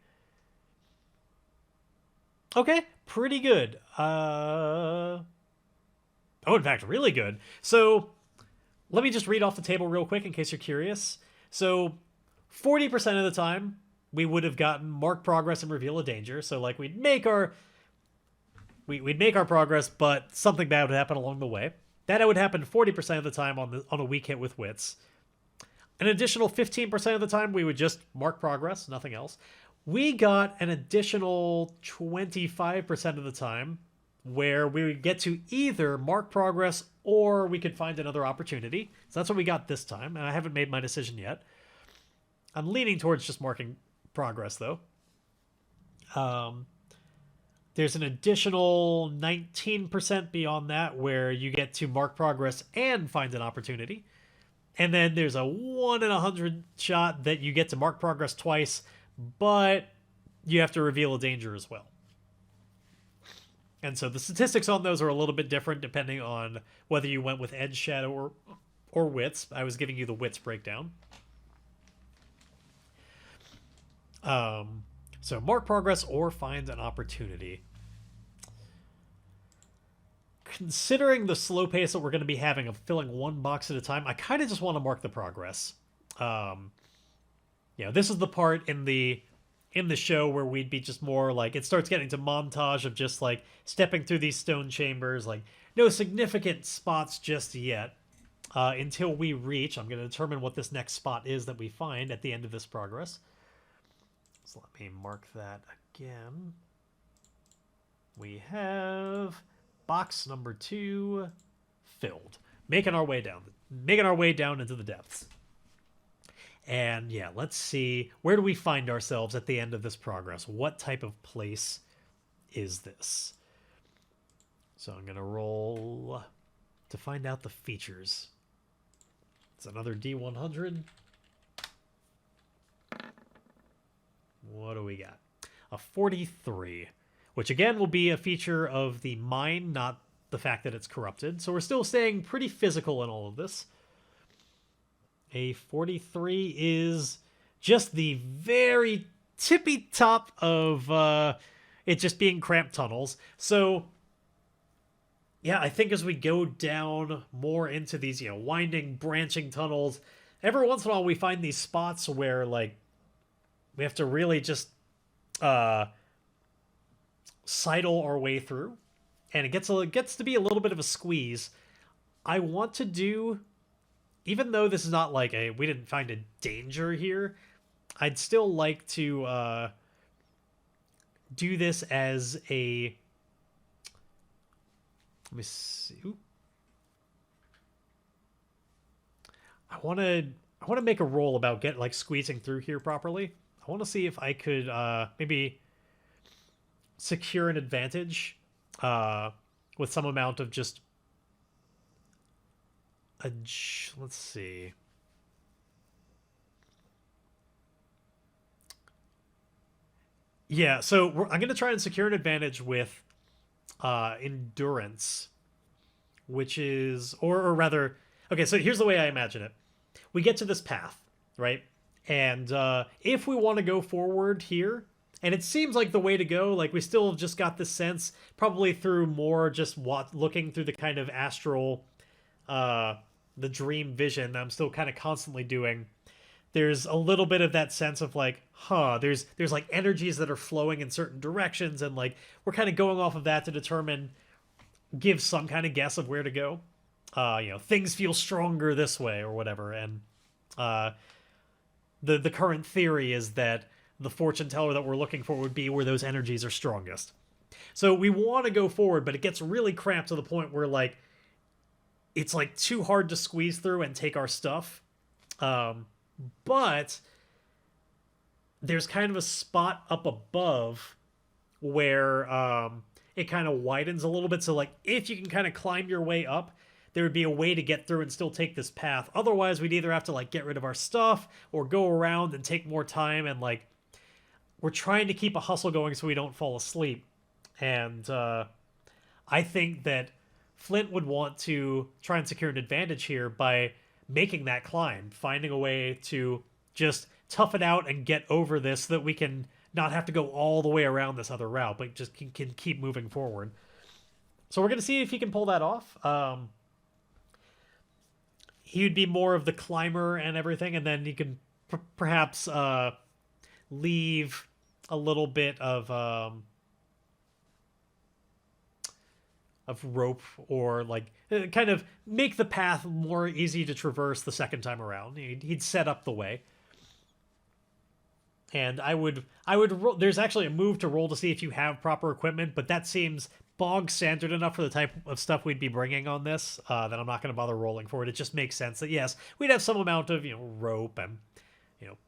Okay, pretty good. Oh, in fact, really good. So let me just read off the table real quick in case you're curious. So 40% of the time, we would have gotten mark progress and reveal a danger. So like we'd make our progress, but something bad would happen along the way. That would happen 40% of the time on a weak hit with wits. An additional 15% of the time, we would just mark progress, nothing else. We got an additional 25% of the time where we would get to either mark progress or we could find another opportunity. So that's what we got this time, and I haven't made my decision yet. I'm leaning towards just marking progress, though. There's an additional 19% beyond that where you get to mark progress and find an opportunity. And then there's a 1 in 100 shot that you get to mark progress twice, but you have to reveal a danger as well. And so the statistics on those are a little bit different depending on whether you went with edge, shadow, or wits. I was giving you the wits breakdown. So mark progress or find an opportunity. Considering the slow pace that we're going to be having of filling one box at a time, I kind of just want to mark the progress. This is the part in the show where we'd be just more like, it starts getting to montage of just like stepping through these stone chambers, like no significant spots just yet, until we reach. I'm going to determine what this next spot is that we find at the end of this progress. So let me mark that again. We have box number 2 filled. Making our way down into the depths. And yeah, let's see, where do we find ourselves at the end of this progress? What type of place is this? So I'm gonna roll to find out the features. It's another D100. What do we got? A 43, which again will be a feature of the mine, not the fact that it's corrupted. So we're still staying pretty physical in all of this. A 43 is just the very tippy top of it just being cramped tunnels. So yeah, I think as we go down more into these, winding, branching tunnels, every once in a while we find these spots where like we have to really just sidle our way through, and it gets to be a little bit of a squeeze. I want to do, even though this is not like we didn't find a danger here, I'd still like to do this as a, let me see. Ooh. I want to make a roll about squeezing through here properly. I want to see if I could maybe secure an advantage with some amount of just let's see. Yeah, so I'm going to try and secure an advantage with endurance, which is, or rather, okay, so here's the way I imagine it. We get to this path, right? And if we want to go forward here, and it seems like the way to go, like we still have just got this sense, probably through more just looking through the kind of astral, the dream vision that I'm still kind of constantly doing, there's a little bit of that sense of like, there's like energies that are flowing in certain directions, and like we're kind of going off of that to determine, give some kind of guess of where to go. Things feel stronger this way or whatever, and the current theory is that the fortune teller that we're looking for would be where those energies are strongest. So we want to go forward, but it gets really cramped to the point where like it's like too hard to squeeze through and take our stuff. But there's kind of a spot up above where it kind of widens a little bit. So like if you can kind of climb your way up, there would be a way to get through and still take this path. Otherwise, we'd either have to like get rid of our stuff or go around and take more time. And like we're trying to keep a hustle going so we don't fall asleep. And I think that Flint would want to try and secure an advantage here by making that climb, finding a way to just tough it out and get over this so that we can not have to go all the way around this other route, but just can keep moving forward. So we're going to see if he can pull that off. He would be more of the climber and everything, and then he can perhaps leave a little bit of rope, or like kind of make the path more easy to traverse the second time around. He'd set up the way. And I would roll. There's actually a move to roll to see if you have proper equipment, but that seems bog standard enough for the type of stuff we'd be bringing on this that I'm not going to bother rolling for it. It just makes sense that yes, we'd have some amount of rope and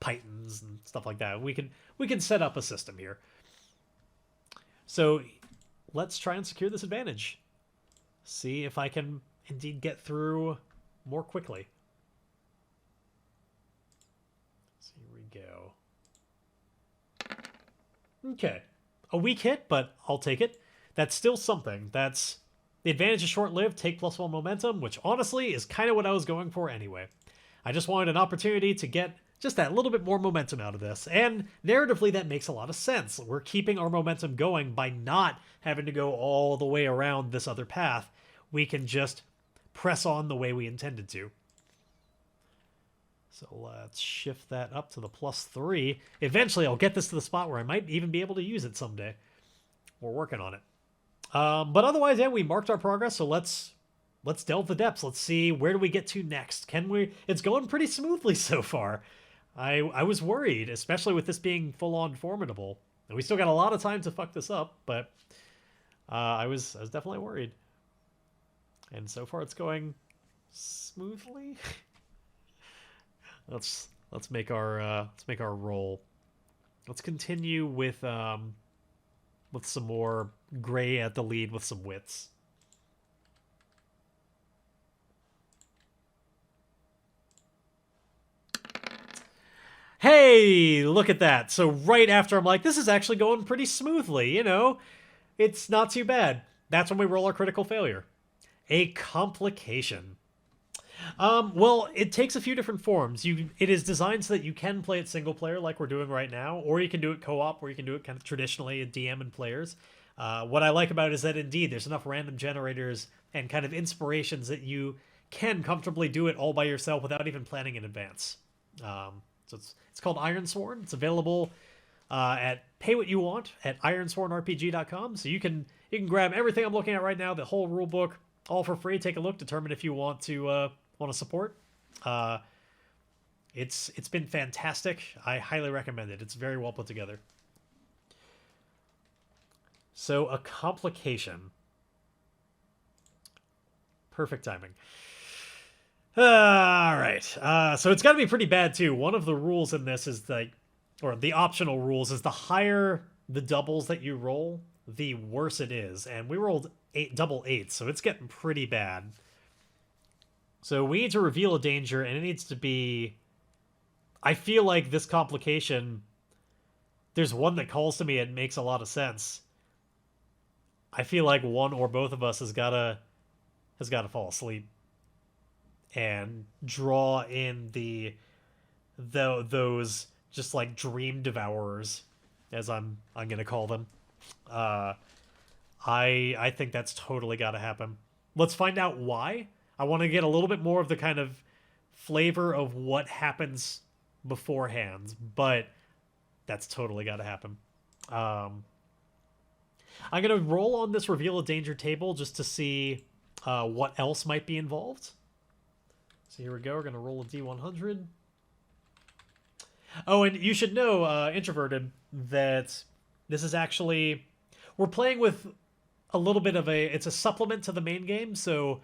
pythons and stuff like that. We can set up a system here. So let's try and secure this advantage. See if I can indeed get through more quickly. So here we go. Okay. A weak hit, but I'll take it. That's still something. That's the advantage is short-lived, take +1 momentum, which honestly is kind of what I was going for anyway. I just wanted an opportunity to get just that little bit more momentum out of this. And narratively, that makes a lot of sense. We're keeping our momentum going by not having to go all the way around this other path. We can just press on the way we intended to. So let's shift that up to the +3. Eventually, I'll get this to the spot where I might even be able to use it someday. We're working on it. But otherwise, yeah, we marked our progress, so let's delve the depths. Let's see, where do we get to next? Can we? It's going pretty smoothly so far. I was worried, especially with this being full-on formidable. And we still got a lot of time to fuck this up, but I was definitely worried. And so far, it's going smoothly. Let's make our roll. Let's continue with some more gray at the lead with some wits. Hey, look at that. So right after I'm like, this is actually going pretty smoothly, it's not too bad. That's when we roll our critical failure. A complication. Well, it takes a few different forms. It is designed so that you can play it single player like we're doing right now, or you can do it co-op, or you can do it kind of traditionally DM and players. What I like about it is that indeed there's enough random generators and kind of inspirations that you can comfortably do it all by yourself without even planning in advance. So it's called Ironsworn. It's available at pay what you want at ironswornrpg.com. So you can grab everything I'm looking at right now, the whole rulebook, all for free. Take a look, determine if you want to support. It's been fantastic. I highly recommend it. It's very well put together. So a complication. Perfect timing. All right. So it's got to be pretty bad too. One of the rules in this is or the optional rules is the higher the doubles that you roll, the worse it is. And we rolled double eights, so it's getting pretty bad. So we need to reveal a danger, and it needs to be... I feel like this complication, there's one that calls to me and makes a lot of sense. I feel like one or both of us has got to fall asleep and draw in those just like dream devourers, as I'm gonna call them. I think that's totally got to happen. Let's find out why. I want to get a little bit more of the kind of flavor of what happens beforehand, but that's totally got to happen. I'm going to roll on this reveal a danger table just to see what else might be involved. So here we go. We're going to roll a D100. Oh, and you should know, Introverted, that this is actually... We're playing with a little bit of a... It's a supplement to the main game, so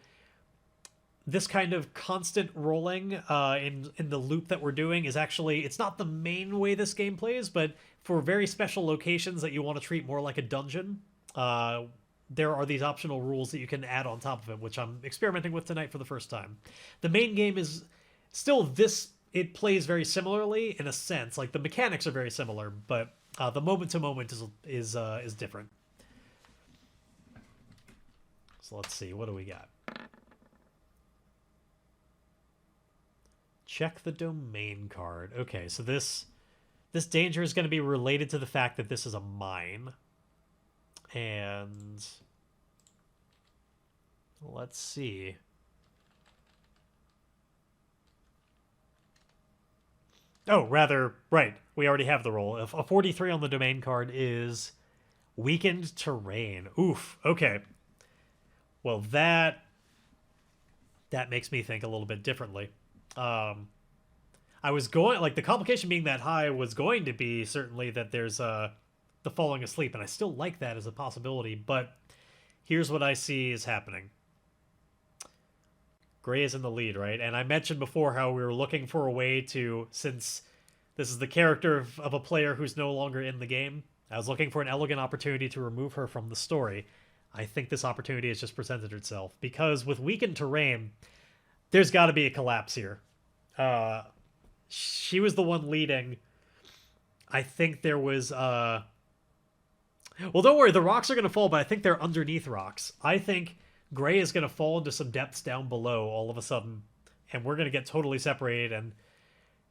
this kind of constant rolling in the loop that we're doing is actually... It's not the main way this game plays, but for very special locations that you want to treat more like a dungeon, there are these optional rules that you can add on top of it, which I'm experimenting with tonight for the first time. The main game is still this... It plays very similarly in a sense. Like, the mechanics are very similar, but the moment-to-moment is different. So let's see. What do we got? Check the domain card. Okay, so this danger is going to be related to the fact that this is a mine. And let's see. Oh, rather, right. We already have the roll. If a 43 on the domain card is weakened terrain. Oof. Okay. Well, that makes me think a little bit differently. I was going, like, the complication being that high was going to be certainly that there's the falling asleep, and I still like that as a possibility, but here's what I see is happening. Gray is in the lead, right? And I mentioned before how we were looking for a way to, since this is the character of a player who's no longer in the game, I was looking for an elegant opportunity to remove her from the story. I think this opportunity has just presented itself, because with weakened terrain, there's got to be a collapse here. She was the one leading. I think there was... Well, don't worry, the rocks are going to fall, but I think they're underneath rocks. I think Gray is going to fall into some depths down below all of a sudden, and we're going to get totally separated, and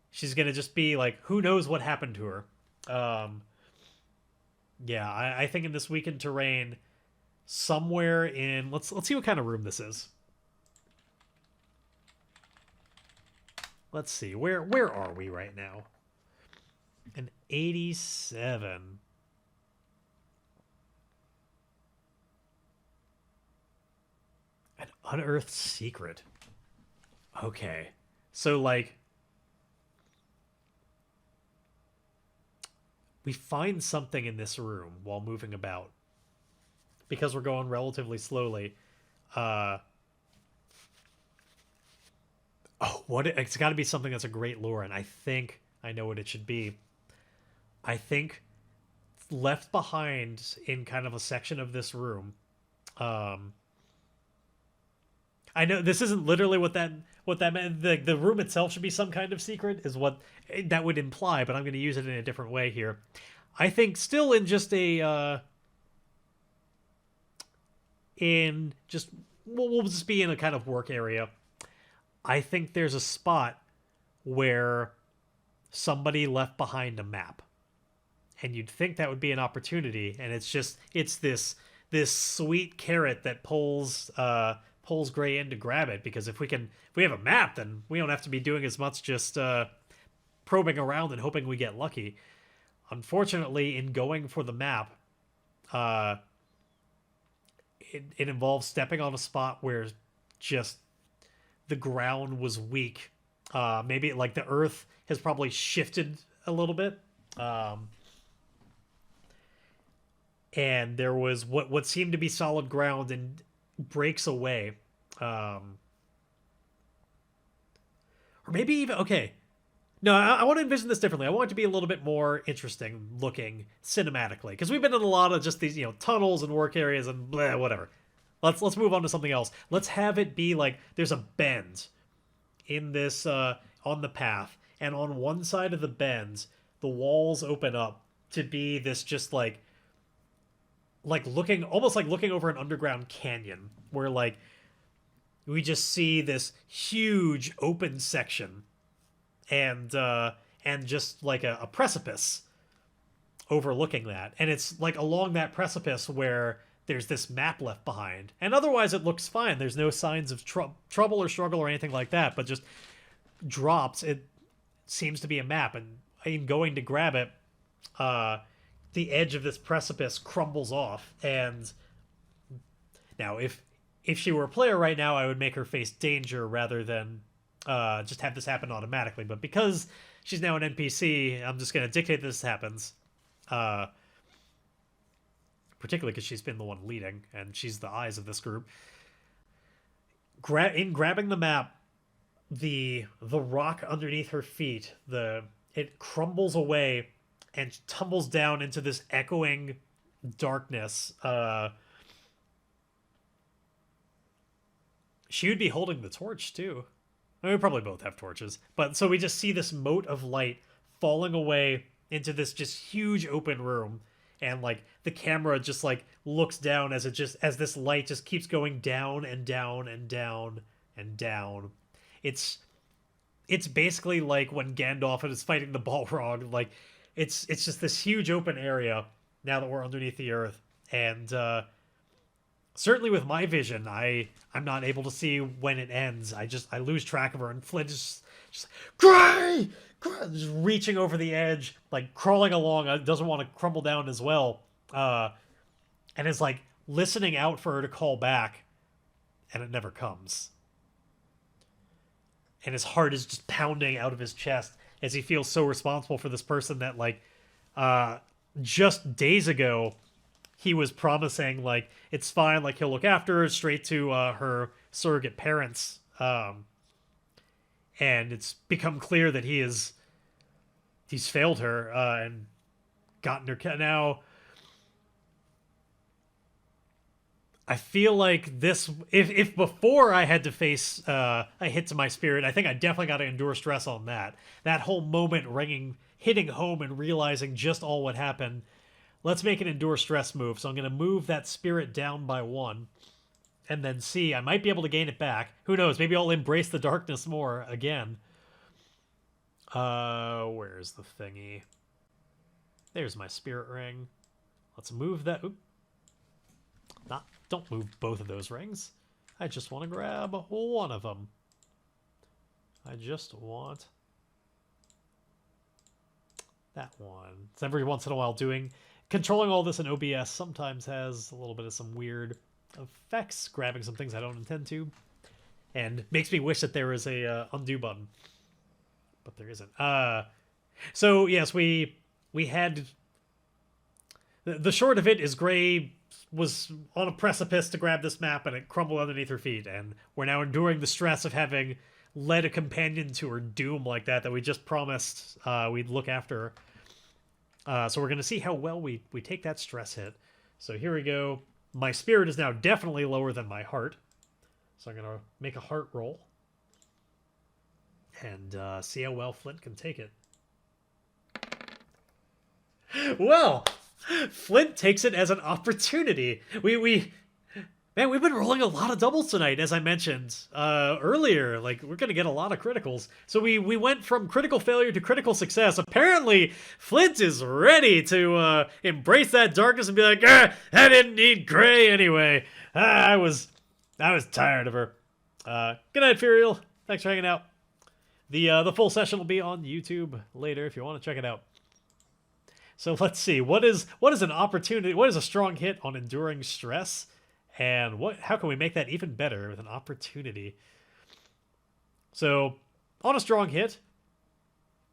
she's going to just be like, who knows what happened to her. Yeah, I think in this weakened terrain, somewhere in... Let's see what kind of room this is. Let's see, where are we right now? An 87. An unearthed secret. Okay. So, like, we find something in this room while moving about. Because we're going relatively slowly. Oh, it's got to be something that's a great lore, and I think I know what it should be. I think left behind in kind of a section of this room. I know this isn't literally what that meant. The room itself should be some kind of secret, is what that would imply, but I'm going to use it in a different way here. I think still in just a we'll just be in a kind of work area. I think there's a spot where somebody left behind a map, and you'd think that would be an opportunity, and it's this sweet carrot that pulls Gray in to grab it, because if we have a map, then we don't have to be doing as much just probing around and hoping we get lucky. Unfortunately, in going for the map, it involves stepping on a spot where just the ground was weak. Maybe like the earth has probably shifted a little bit. And there was what seemed to be solid ground and breaks away. Or maybe even... Okay. No, I want to envision this differently. I want it to be a little bit more interesting looking cinematically. Because we've been in a lot of just these, tunnels and work areas and blah, whatever. Let's move on to something else. Let's have it be like there's a bend in this on the path, and on one side of the bend, the walls open up to be this just like looking over an underground canyon, where like we just see this huge open section, and just like a precipice overlooking that, and it's like along that precipice where there's this map left behind, and otherwise it looks fine. There's no signs of trouble or struggle or anything like that, but just drops. seems to be a map, and in going to grab it, the edge of this precipice crumbles off. And now, if she were a player right now, I would make her face danger rather than just have this happen automatically. But because she's now an NPC, I'm just going to dictate this happens. Particularly because she's been the one leading, and she's the eyes of this group. In grabbing the map, the rock underneath her feet, it crumbles away and tumbles down into this echoing darkness. She would be holding the torch too. I mean, we probably both have torches, but so we just see this mote of light falling away into this just huge open room, and like the camera just like looks down as this light just keeps going down and down and down and down. It's basically like when Gandalf is fighting the Balrog. Like it's just this huge open area now that we're underneath the earth, and certainly with my vision, I'm not able to see when it ends. I lose track of her, and Flint is just Gray, just reaching over the edge, like crawling along. Doesn't want to crumble down as well, and is like listening out for her to call back, and it never comes. And his heart is just pounding out of his chest as he feels so responsible for this person that, like, just days ago, he was promising, like, it's fine, like, he'll look after her, straight to her surrogate parents. And it's become clear that he's failed her and gotten her. Now, I feel like this, if before I had to face a hit to my spirit, I think I definitely got to endure stress on that. That whole moment hitting home and realizing just all what happened. Let's make an endure stress move. So I'm going to move that spirit down by 1 and then see. I might be able to gain it back. Who knows? Maybe I'll embrace the darkness more again. Where's the thingy? There's my spirit ring. Let's move that. Oop. Don't move both of those rings. I just want to grab one of them. I just want that one. It's every once in a while controlling all this in OBS sometimes has a little bit of some weird effects, grabbing some things I don't intend to, and makes me wish that there was a undo button, but there isn't. So yes, we had the short of it is Gray was on a precipice to grab this map, and it crumbled underneath her feet, and we're now enduring the stress of having led a companion to her doom like that we just promised we'd look after her. So we're going to see how well we take that stress hit. So here we go. My spirit is now definitely lower than my heart, so I'm going to make a heart roll and see how well Flint can take it. Well, Flint takes it as an opportunity. Man, we've been rolling a lot of doubles tonight, as I mentioned earlier. Like, we're going to get a lot of criticals. So we went from critical failure to critical success. Apparently, Flint is ready to embrace that darkness and be like, I didn't need Gray anyway. I was tired of her. Good night, Furiel. Thanks for hanging out. The full session will be on YouTube later if you want to check it out. So let's see. What is an opportunity? What is a strong hit on enduring stress? And how can we make that even better with an opportunity? So, on a strong hit,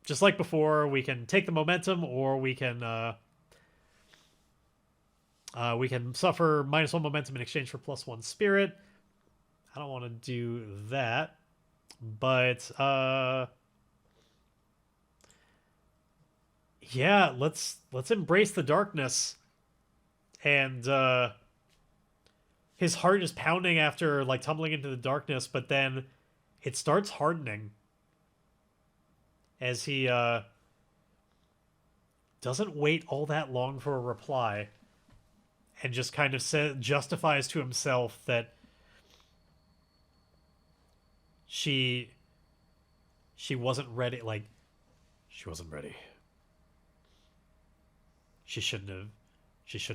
just like before, we can take the momentum, or we can suffer -1 momentum in exchange for +1 spirit. I don't want to do that, but yeah, let's embrace the darkness. And his heart is pounding after, like, tumbling into the darkness, but then it starts hardening as he doesn't wait all that long for a reply, and just kind of justifies to himself that she wasn't ready. Like, she wasn't ready. She shouldn't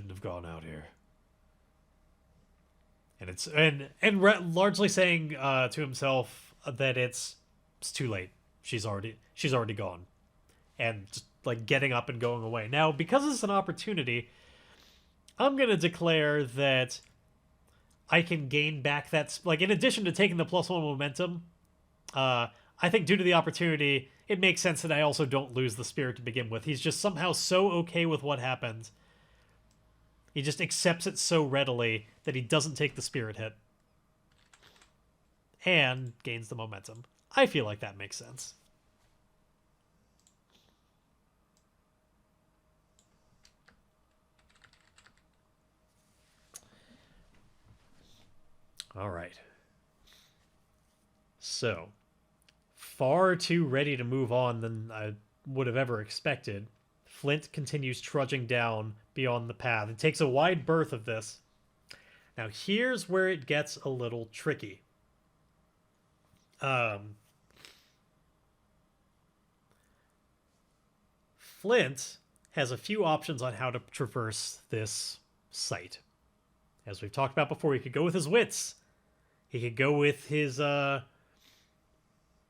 have gone out here. And it's largely saying to himself that it's too late. she's already gone, and just like getting up and going away. Now, because it's an opportunity, I'm gonna declare that I can gain back that, like, in addition to taking the +1 momentum. I think due to the opportunity, it makes sense that I also don't lose the spirit to begin with. He's just somehow so okay with what happened. He just accepts it so readily that he doesn't take the spirit hit and gains the momentum. I feel like that makes sense. All right. So, far too ready to move on than I would have ever expected, Flint continues trudging down beyond the path. It takes a wide berth of this. Now, here's where it gets a little tricky. Flint has a few options on how to traverse this site. As we've talked about before, he could go with his wits. He could go with his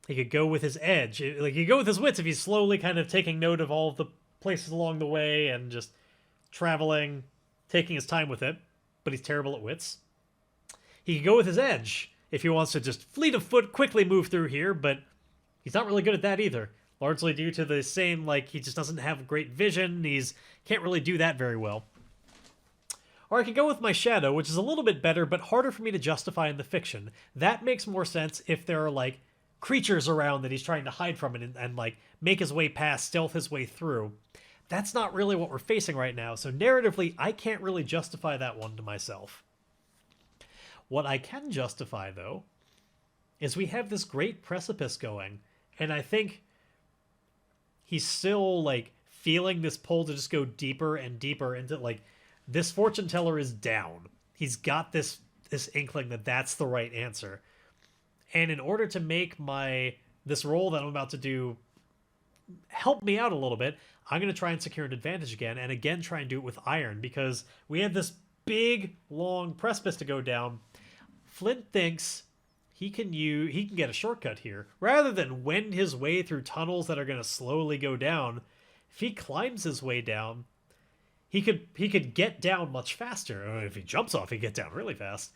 he could go with his edge. Like, he could go with his wits if he's slowly kind of taking note of all of the places along the way and just traveling, taking his time with it, but he's terrible at wits. He could go with his edge if he wants to just fleet of foot, quickly move through here, but he's not really good at that either. Largely due to the same, like, he just doesn't have great vision. He's can't really do that very well. Or I could go with my shadow, which is a little bit better, but harder for me to justify in the fiction. That makes more sense if there are, like, creatures around that he's trying to hide from and like, make his way past, stealth his way through. That's not really what we're facing right now, so narratively, I can't really justify that one to myself. What I can justify, though, is we have this great precipice going, and I think he's still, like, feeling this pull to just go deeper and deeper into, like, this fortune teller is down. He's got this inkling that that's the right answer. And in order to make this roll that I'm about to do help me out a little bit, I'm going to try and secure an advantage again, and again try and do it with iron, because we have this big, long precipice to go down. Flint thinks he can get a shortcut here. Rather than wend his way through tunnels that are going to slowly go down, if he climbs his way down, he could get down much faster. If he jumps off, he can get down really fast.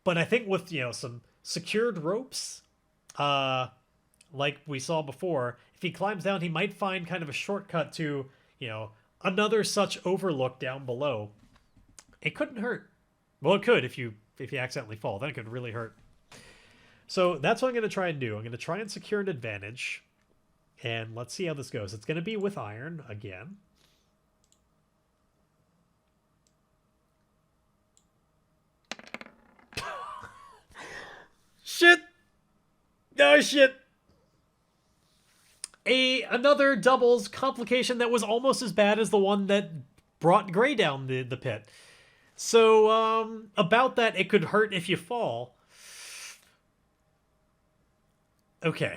But I think with, some secured ropes, like we saw before, if he climbs down, he might find kind of a shortcut to, another such overlook down below. It couldn't hurt. Well, it could if you accidentally fall. Then it could really hurt. So that's what I'm going to try and do. I'm going to try and secure an advantage. And let's see how this goes. It's going to be with iron again. Shit! No shit! Another doubles complication that was almost as bad as the one that brought Gray down the pit. So, about that, it could hurt if you fall. Okay.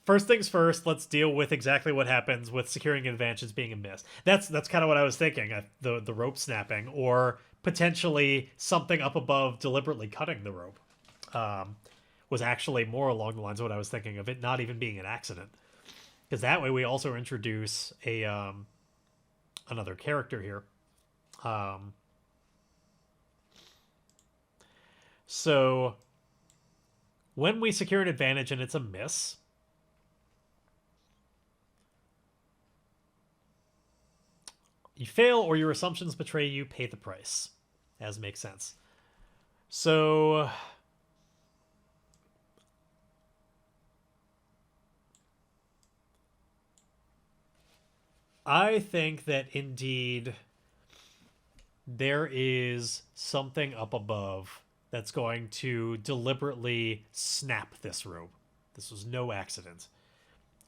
First things first, let's deal with exactly what happens with securing advantages being a miss. That's kind of what I was thinking, the rope snapping, or potentially something up above deliberately cutting the rope. Was actually more along the lines of what I was thinking of, it not even being an accident. Because that way we also introduce another character here. So when we secure an advantage and it's a miss, you fail or your assumptions betray you, pay the price. As makes sense. So I think that indeed there is something up above that's going to deliberately snap this rope. This was no accident.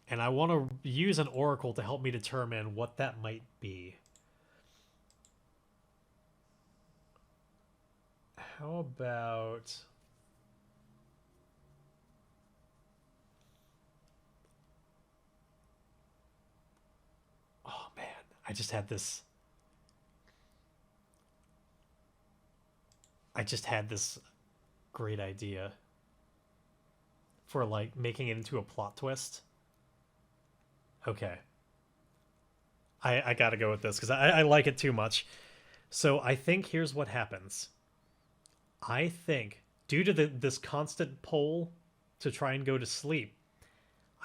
And I want to use an oracle to help me determine what that might be. How about... Oh, man. I just had this great idea. for like making it into a plot twist. Okay. I gotta go with this because I like it too much. So I think here's what happens. I think due to this constant pull to try and go to sleep,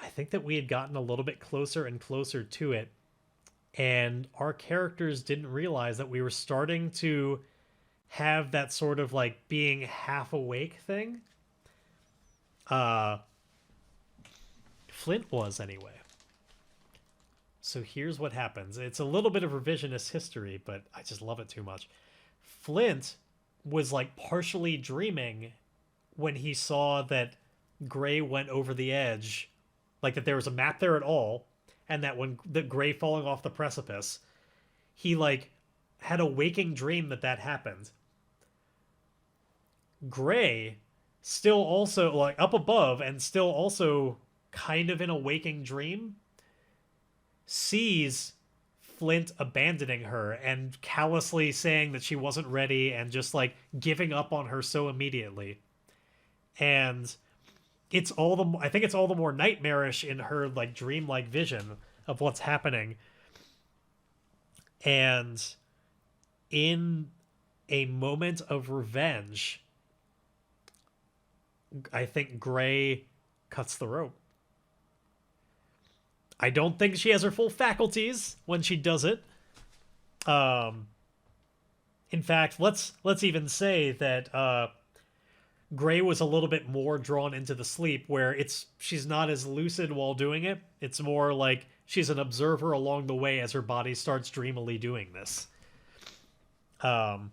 I think that we had gotten a little bit closer and closer to it, and our characters didn't realize that we were starting to have that sort of like being half awake thing. Flint was anyway. So here's what happens. It's a little bit of revisionist history, but I just love it too much. Flint was like partially dreaming when he saw that Gray went over the edge, like that there was a map there at all, and that when the Gray falling off the precipice, he like had a waking dream that that happened. Gray still also like up above and still also kind of in a waking dream sees Flint abandoning her and callously saying that she wasn't ready and just like giving up on her so immediately. And it's all the I think it's all the more nightmarish in her like dreamlike vision of what's happening. And in a moment of revenge, I think Gray cuts the rope. I don't think she has her full faculties when she does it. In fact, let's even say that Gray was a little bit more drawn into the sleep, where she's not as lucid while doing it. It's more like she's an observer along the way as her body starts dreamily doing this. That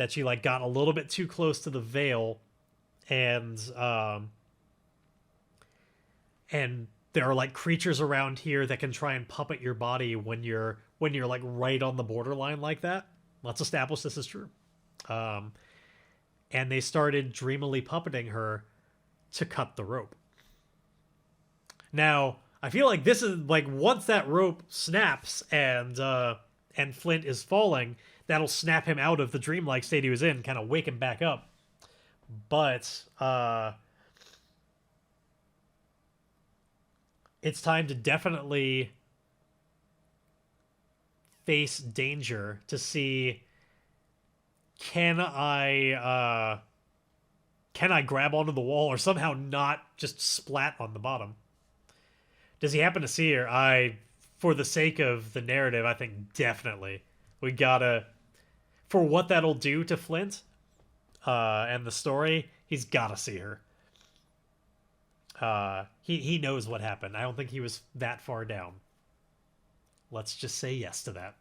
she like got a little bit too close to the veil, and there are like creatures around here that can try and puppet your body when you're like right on the borderline like that. Let's establish this is true. And they started dreamily puppeting her to cut the rope. Now, I feel like this is like once that rope snaps and Flint is falling, that'll snap him out of the dreamlike state he was in, kind of wake him back up. But it's time to definitely face danger to see, can I grab onto the wall or somehow not just splat on the bottom? Does he happen to see her? For the sake of the narrative, I think definitely we gotta, for what that'll do to Flint and the story, he's gotta see her. He knows what happened. I don't think he was that far down. Let's just say yes to that.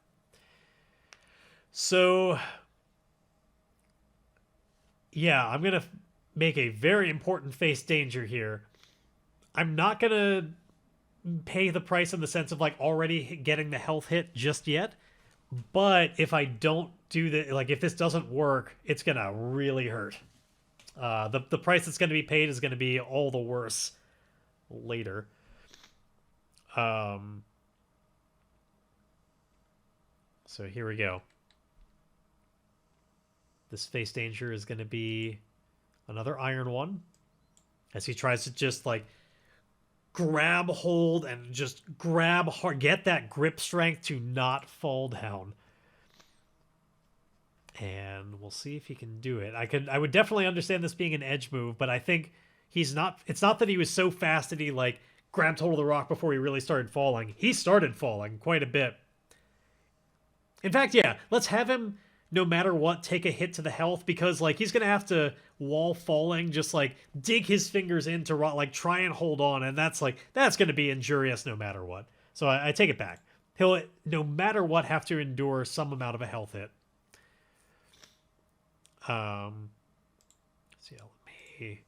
So, yeah, I'm gonna make a very important face danger here. I'm not gonna pay the price in the sense of like already getting the health hit just yet, but if I don't do that, like if this doesn't work, it's gonna really hurt. The price that's going to be paid is going to be all the worse later. So here we go. This face danger is going to be another iron one, as he tries to just like grab hold and just grab hard, get that grip strength to not fall down. And we'll see if he can do it. I would definitely understand this being an edge move, but I think it's not that he was so fast that he like grabbed hold of the rock before he really started falling. He started falling quite a bit. In fact, yeah, let's have him, no matter what, take a hit to the health, because like he's gonna have to, while falling, just like dig his fingers into rock, like try and hold on, and that's gonna be injurious no matter what. So I take it back. He'll, no matter what, have to endure some amount of a health hit. Let me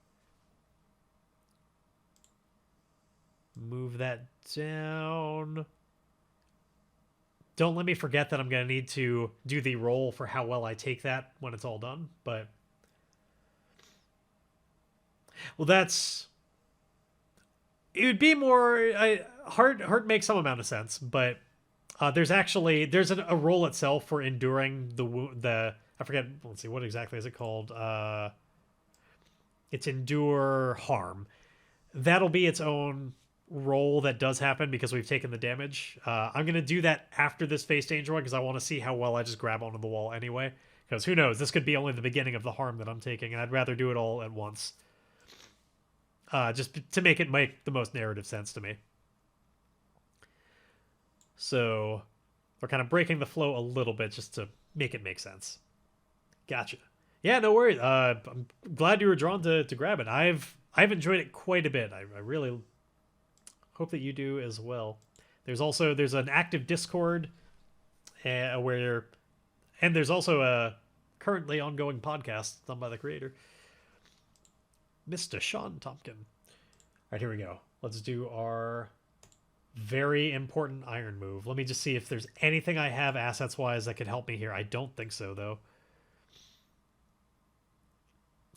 move that down. Don't let me forget that I'm going to need to do the roll for how well I take that when it's all done, but... Well, it would be more... Heart makes some amount of sense, but there's a roll itself for enduring the I forget, let's see, what exactly is it called? It's endure harm. that'll be its own roll that does happen because we've taken the damage. I'm going to do that after this face danger one because I want to see how well I just grab onto the wall anyway. Because who knows, this could be only the beginning of the harm that I'm taking, and I'd rather do it all at once. Just to make it make the most narrative sense to me. So we're kind of breaking the flow a little bit just to make it make sense. Gotcha. Yeah, no worries. I'm glad you were drawn to grab it. I've enjoyed it quite a bit. I really hope that you do as well. There's an active Discord where, and there's also a currently ongoing podcast done by the creator, Mr. Sean Tompkin. All right, here we go. Let's do our very important iron move. Let me just see if there's anything I have assets-wise that could help me here. I don't think so, though.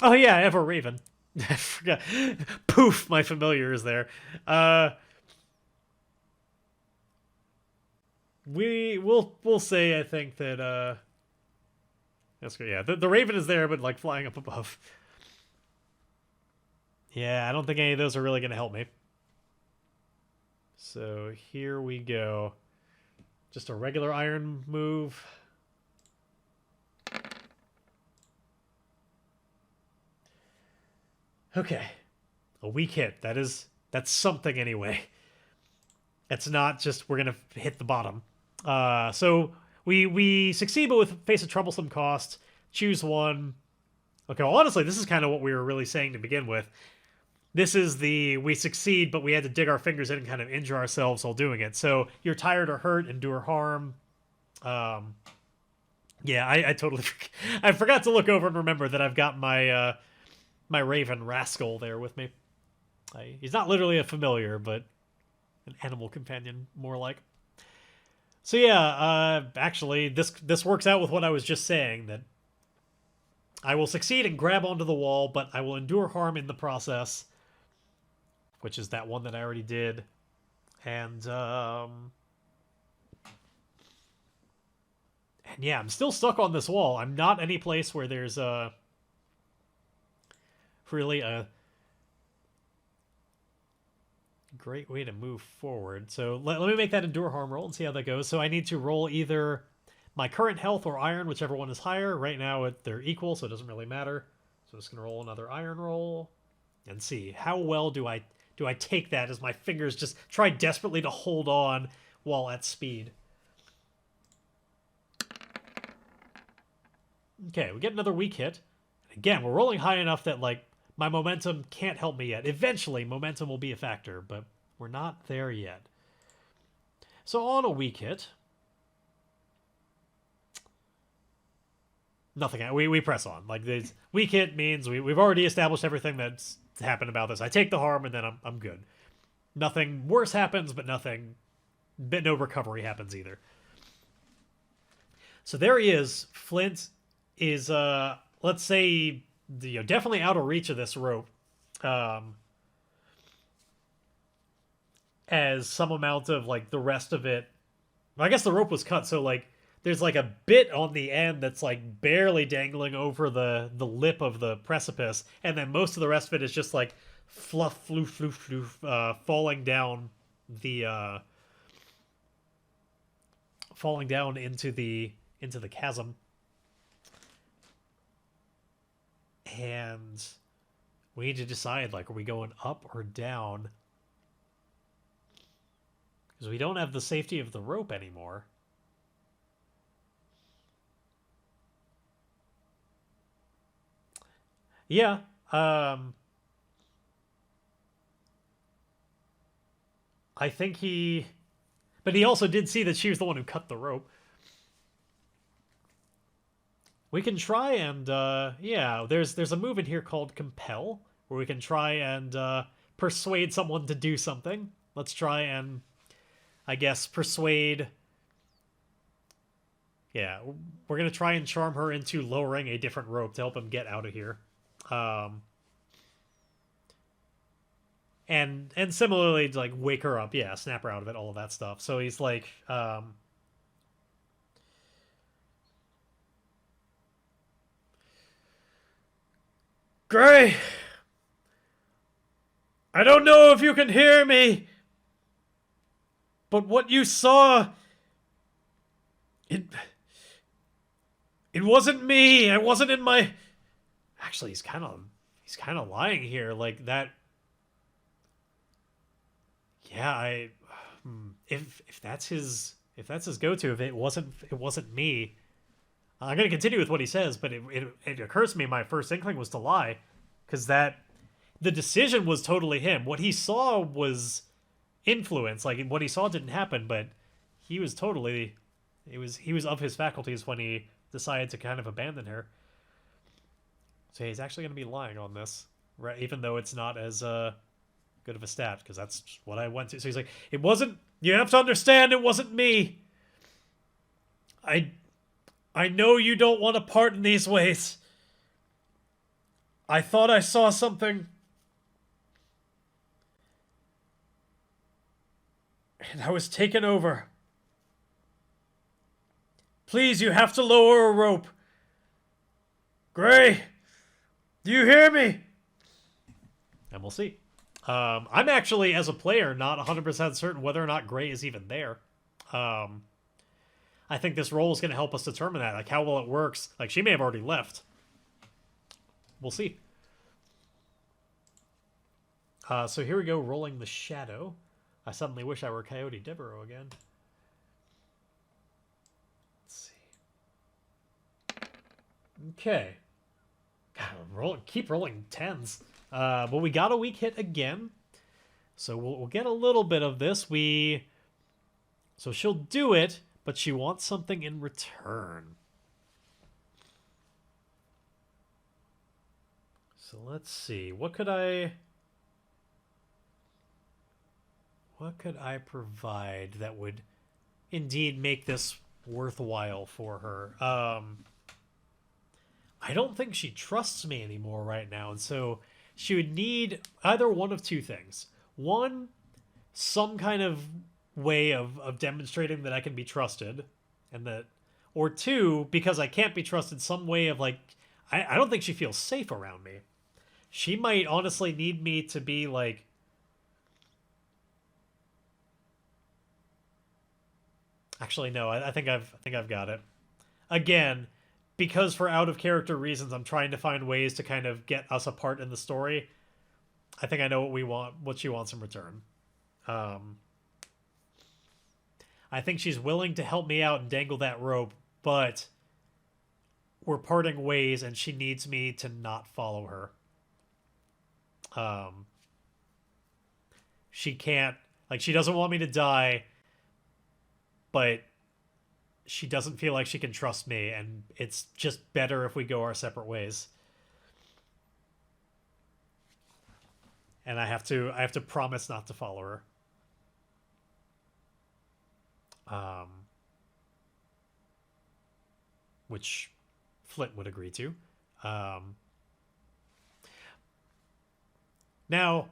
Oh, yeah, I have a Raven. I forgot. Poof, my familiar is there. We'll say, I think, that, that's good. Yeah, the Raven is there, but, like, flying up above. Yeah, I don't think any of those are really going to help me. So here we go. Just a regular iron move. Okay. A weak hit. That's something anyway. It's not just we're going to hit the bottom. So we succeed, but with face a troublesome cost. Choose one. Okay, well, honestly, this is kind of what we were really saying to begin with. This is we succeed, but we had to dig our fingers in and kind of injure ourselves while doing it. So you're tired or hurt, endure harm. Yeah, I totally I forgot to look over and remember that I've got my my Raven Rascal there with me. He's not literally a familiar, but an animal companion, more like. So yeah, actually, this works out with what I was just saying, that I will succeed and grab onto the wall, but I will endure harm in the process, which is that one that I already did. And yeah, I'm still stuck on this wall. I'm not any place where there's really a great way to move forward. So let me make that endure harm roll and see how that goes. So I need to roll either my current health or iron, whichever one is higher. Right now they're equal, so it doesn't really matter. So I'm just gonna roll another iron roll and see how well do I take that as my fingers just try desperately to hold on while at speed. Okay, we get another weak hit. Again, we're rolling high enough that, like, my momentum can't help me yet. Eventually, momentum will be a factor, but we're not there yet. So on a weak hit, nothing. We press on. Like, this weak hit means we've already established everything that's happened about this. I take the harm and then I'm good. Nothing worse happens, but no recovery happens either. So there he is. Flint is let's say, definitely out of reach of this rope. As some amount of, like, the rest of it, I guess the rope was cut, so, like, there's, like, a bit on the end that's, like, barely dangling over the lip of the precipice, and then most of the rest of it is just, like, fluff, floof, floof, floof, falling down into the chasm. And we need to decide, like, are we going up or down? Because we don't have the safety of the rope anymore. Yeah. I think but he also did see that she was the one who cut the rope. We can try and, yeah, there's a move in here called Compel, where we can try and persuade someone to do something. Let's try and, I guess, persuade... Yeah, we're going to try and charm her into lowering a different rope to help him get out of here. And similarly, to, like, wake her up. Yeah, snap her out of it, all of that stuff. So he's like... Gray! I don't know if you can hear me, but what you saw, it it wasn't me. I wasn't in my. Actually, he's kind of lying here. Like that. Yeah, if that's his go-to, if it wasn't me, I'm gonna continue with what he says. But it occurs to me my first inkling was to lie, because the decision was totally him. What he saw was influence. Like what he saw didn't happen, but he was totally. He was of his faculties when he decided to kind of abandon her. So he's actually going to be lying on this, right? Even though it's not as good of a stat, because that's what I went to. So he's like, it wasn't. You have to understand, it wasn't me. I I know you don't want to part in these ways. I thought I saw something, and I was taken over. Please, you have to lower a rope. Gray, do you hear me? And we'll see. I'm actually, as a player, not 100% certain whether or not Gray is even there. I think this role is going to help us determine that, like how well it works. Like she may have already left. We'll see. So here we go, rolling the shadow. I suddenly wish I were Coyote Devereaux again. Let's see. Okay. God, keep rolling tens. But we got a weak hit again. So we'll get a little bit of this. So she'll do it, but she wants something in return. So let's see. What could I provide that would indeed make this worthwhile for her? I don't think she trusts me anymore right now, and so she would need either one of two things. One, some kind of way of demonstrating that I can be trusted, and that, or two, because I can't be trusted, some way of like, I don't think she feels safe around me. She might honestly need me to be like, actually no, I think I've got it. Again, because for out of character reasons, I'm trying to find ways to kind of get us apart in the story. I think I know what she wants in return. I think she's willing to help me out and dangle that rope, but we're parting ways and she needs me to not follow her. She can't, like, she doesn't want me to die, but she doesn't feel like she can trust me, and it's just better if we go our separate ways. And I have to promise not to follow her. Which Flint would agree to. Now,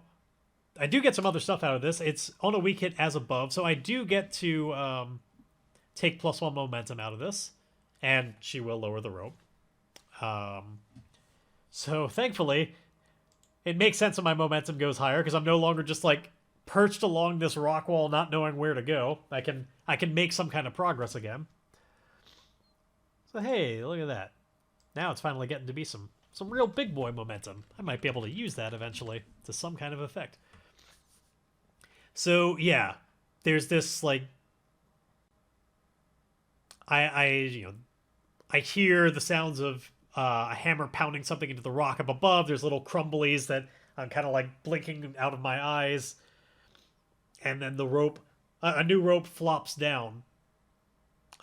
I do get some other stuff out of this. It's on a weak hit as above, so I do get to take +1 momentum out of this, and she will lower the rope. So thankfully, it makes sense that my momentum goes higher because I'm no longer just like perched along this rock wall, not knowing where to go. I can make some kind of progress again. So hey, look at that. Now it's finally getting to be some real big boy momentum. I might be able to use that eventually to some kind of effect. So yeah, there's this like I hear the sounds of a hammer pounding something into the rock up above. There's little crumblies that I'm kind of like blinking out of my eyes, and then the rope, a new rope flops down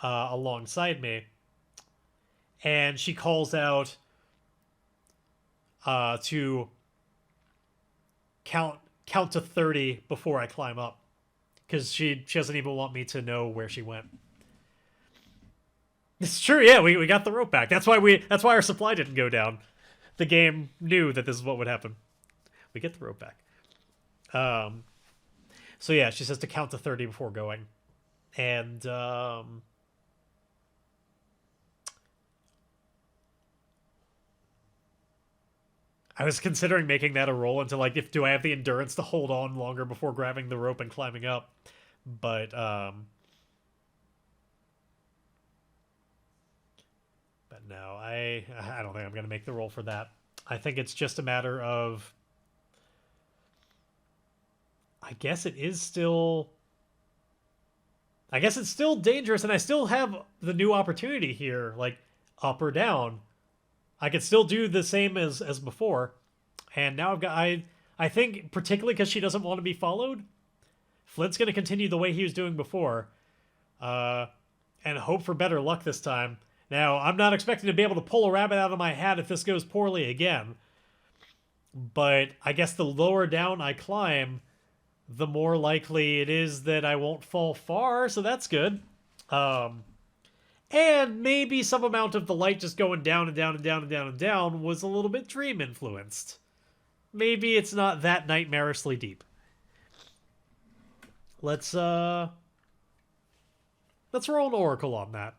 alongside me, and she calls out to count to 30 before I climb up, because she doesn't even want me to know where she went. It's true, yeah, we got the rope back. That's why our supply didn't go down. The game knew that this is what would happen. We get the rope back. So yeah, she says to count to 30 before going. And I was considering making that a roll into like, if do I have the endurance to hold on longer before grabbing the rope and climbing up, but no, I don't think I'm gonna make the roll for that. I think it's just a matter of, I guess it is still, I guess it's still dangerous, and I still have the new opportunity here, like up or down. I could still do the same as before, and now I've got I think particularly because she doesn't want to be followed, Flint's going to continue the way he was doing before, uh, and hope for better luck this time. Now I'm not expecting to be able to pull a rabbit out of my hat if this goes poorly again, but I guess the lower down I climb, the more likely it is that I won't fall far, so that's good. Um, and maybe some amount of the light just going down and down and down and down and down was a little bit dream influenced. Maybe it's not that nightmarishly deep. Let's roll an oracle on that.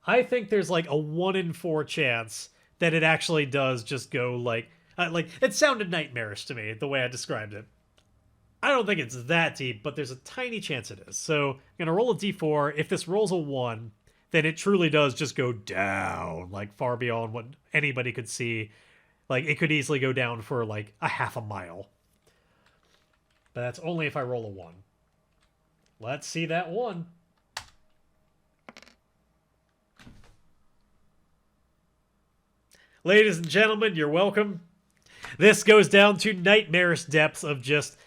I think there's like a 1 in 4 chance that it actually does just go like it sounded nightmarish to me the way I described it. I don't think it's that deep, but there's a tiny chance it is. So I'm gonna roll a d4. If this rolls a 1, then it truly does just go down, like far beyond what anybody could see. Like it could easily go down for like a half a mile. But that's only if I roll a 1. Let's see that 1. Ladies and gentlemen, you're welcome. This goes down to nightmarish depths of just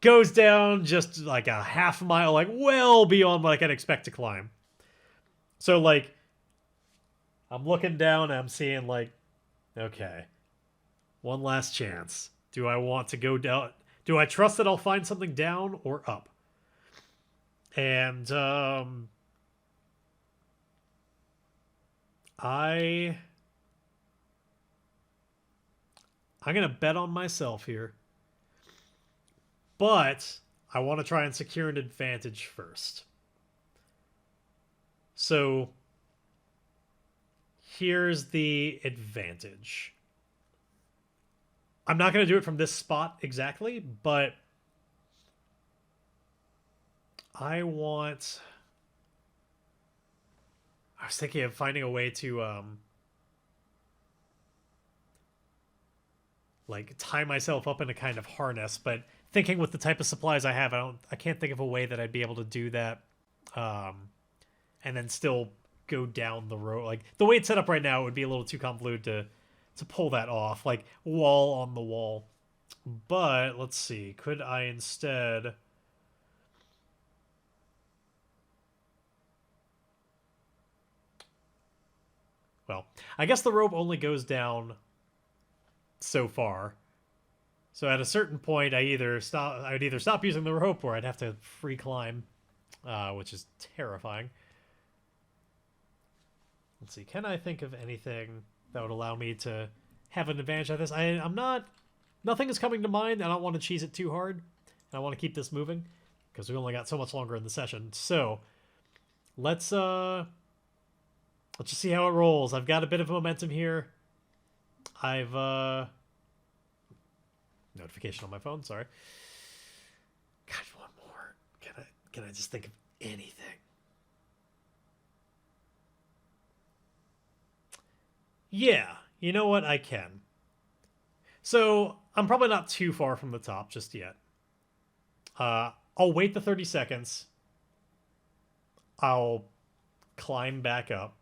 goes down just like a half mile, like well beyond what I can expect to climb. So like I'm looking down and I'm seeing like, okay, one last chance. Do I want to go down? Do I trust that I'll find something down or up? And I'm gonna bet on myself here, but I want to try and secure an advantage first. So here's the advantage. I'm not going to do it from this spot exactly, but I was thinking of finding a way to like tie myself up in a kind of harness, but thinking with the type of supplies I have, I can't think of a way that I'd be able to do that, and then still go down the road. Like the way it's set up right now, it would be a little too convoluted to pull that off, like wall on the wall. But let's see, could I instead? Well, I guess the rope only goes down so far. So at a certain point, I'd either stop using the rope, or I'd have to free climb, which is terrifying. Let's see, can I think of anything that would allow me to have an advantage at this? Nothing is coming to mind. I don't want to cheese it too hard. And I want to keep this moving because we only got so much longer in the session. So let's just see how it rolls. I've got a bit of momentum here. I've notification on my phone, sorry. God, one more. Can I just think of anything? Yeah, you know what? I can. So I'm probably not too far from the top just yet. I'll wait the 30 seconds. I'll climb back up.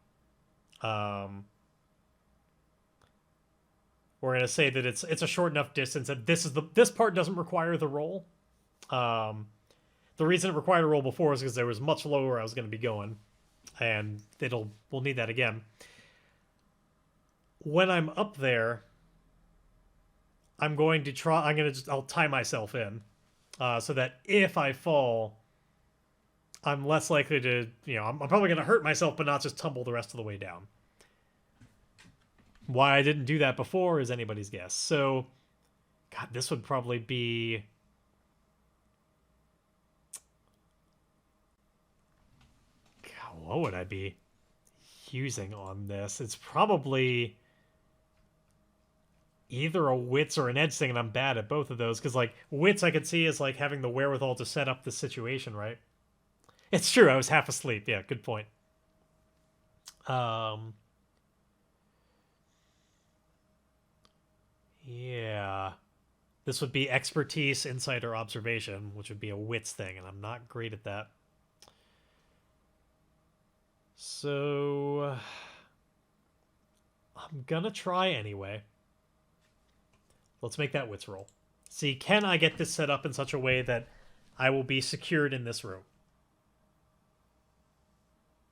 We're gonna say that it's a short enough distance that this part doesn't require the roll. The reason it required a roll before is because there was much lower I was going to be going, and we'll need that again. When I'm up there, I'll tie myself in, so that if I fall, I'm less likely to, I'm probably going to hurt myself, but not just tumble the rest of the way down. Why I didn't do that before is anybody's guess. So, God, this would probably be... God, what would I be using on this? It's probably either a wits or an edge thing, and I'm bad at both of those because like wits I could see as like having the wherewithal to set up the situation, right? It's true. I was half asleep. Yeah, good point. Um, yeah, this would be expertise, insight, or observation, which would be a wits thing, and I'm not great at that. So I'm gonna try anyway. Let's make that wits roll. See, can I get this set up in such a way that I will be secured in this room?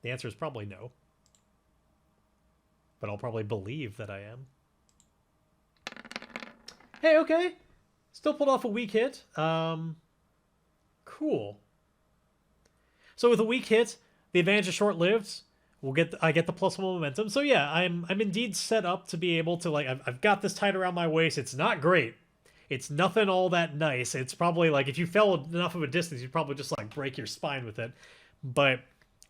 The answer is probably no. But I'll probably believe that I am. Hey, okay. Still pulled off a weak hit. Cool. So with a weak hit, the advantage is short-lived. I get the +1 momentum. So yeah, I'm indeed set up to be able to like I've got this tied around my waist. It's not great. It's nothing all that nice. It's probably like if you fell enough of a distance, you'd probably just like break your spine with it. But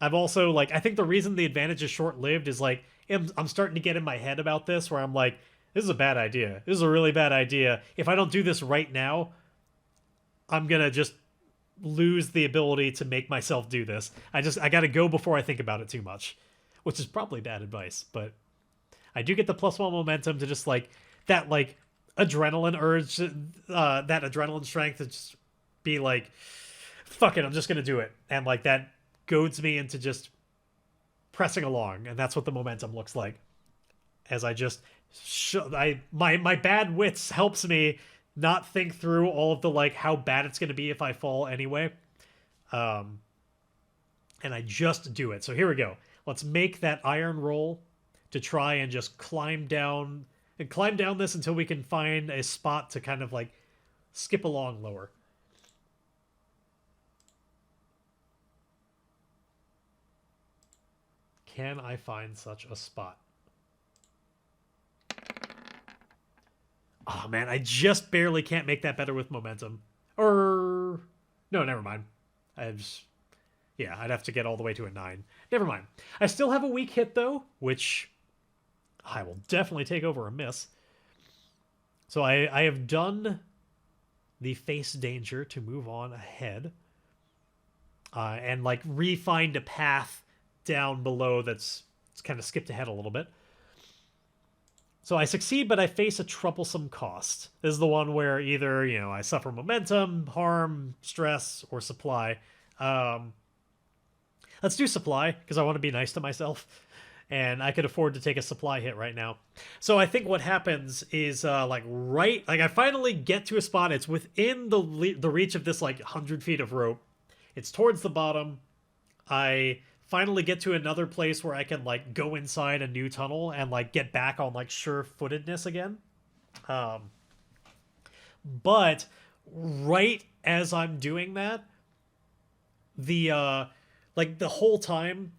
I've also like I think the reason the advantage is short-lived is like I'm starting to get in my head about this where I'm like, this is a bad idea. This is a really bad idea. If I don't do this right now, I'm gonna just lose the ability to make myself do this. I gotta go before I think about it too much, which is probably bad advice, but I do get the +1 momentum to just like that like adrenaline urge, that adrenaline strength to just be like, fuck it, I'm just gonna do it, and like that goads me into just pressing along, and that's what the momentum looks like. As I just my bad wits helps me not think through all of the like how bad it's going to be if I fall anyway. And I just do it. So here we go. Let's make that iron roll to try and just climb down this until we can find a spot to kind of like skip along lower. Can I find such a spot? Oh man, I just barely can't make that better with momentum. Or no, never mind. Yeah, I'd have to get all the way to a 9. Never mind. I still have a weak hit though, which I will definitely take over a miss. So I have done the face danger to move on ahead. And like re-find a path down below that's kind of skipped ahead a little bit. So I succeed, but I face a troublesome cost. This is the one where either, I suffer momentum, harm, stress, or supply. Let's do supply, because I want to be nice to myself. And I could afford to take a supply hit right now. So I think what happens is, I finally get to a spot. It's within the reach of this, 100 feet of rope. It's towards the bottom. I finally get to another place where I can go inside a new tunnel and get back on sure-footedness again. But right as I'm doing that, the whole time,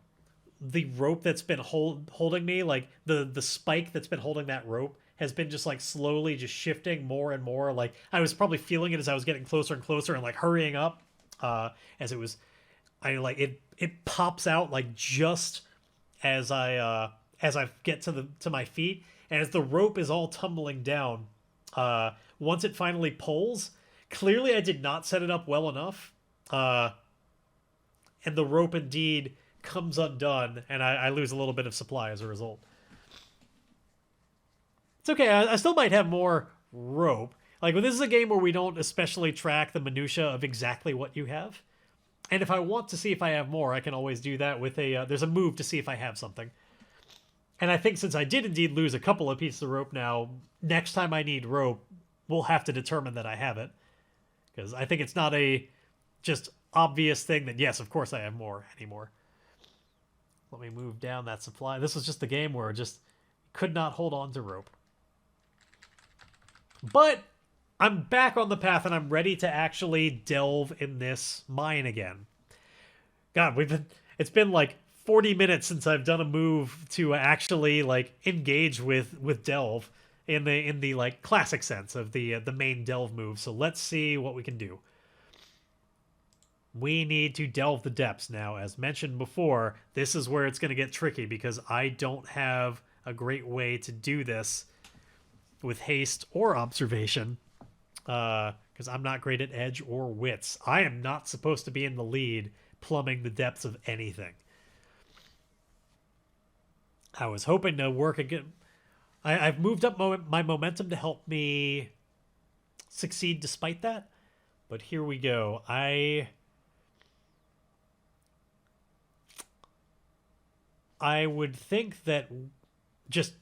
the rope that's been holding me, the spike that's been holding that rope has been just slowly just shifting more and more. I was probably feeling it as I was getting closer and closer and hurrying up, as it was. It pops out just as I get to my feet, and as the rope is all tumbling down, once it finally pulls, clearly I did not set it up well enough, and the rope indeed comes undone, and I lose a little bit of supply as a result. It's okay, I still might have more rope. This is a game where we don't especially track the minutia of exactly what you have. And if I want to see if I have more, I can always do that with there's a move to see if I have something. And I think since I did indeed lose a couple of pieces of rope now, next time I need rope, we'll have to determine that I have it. Because I think it's not a just obvious thing that, yes, of course I have more anymore. Let me move down that supply. This was just the game where I just could not hold on to rope. But I'm back on the path, and I'm ready to actually delve in this mine again. God, it's been 40 minutes since I've done a move to actually engage with delve in the classic sense of the main delve move. So let's see what we can do. We need to delve the depths now. As mentioned before, this is where it's going to get tricky because I don't have a great way to do this with haste or observation, because I'm not great at edge or wits. I am not supposed to be in the lead, plumbing the depths of anything. I was hoping to work again. I've moved up my momentum to help me succeed despite that. But here we go. I would think that just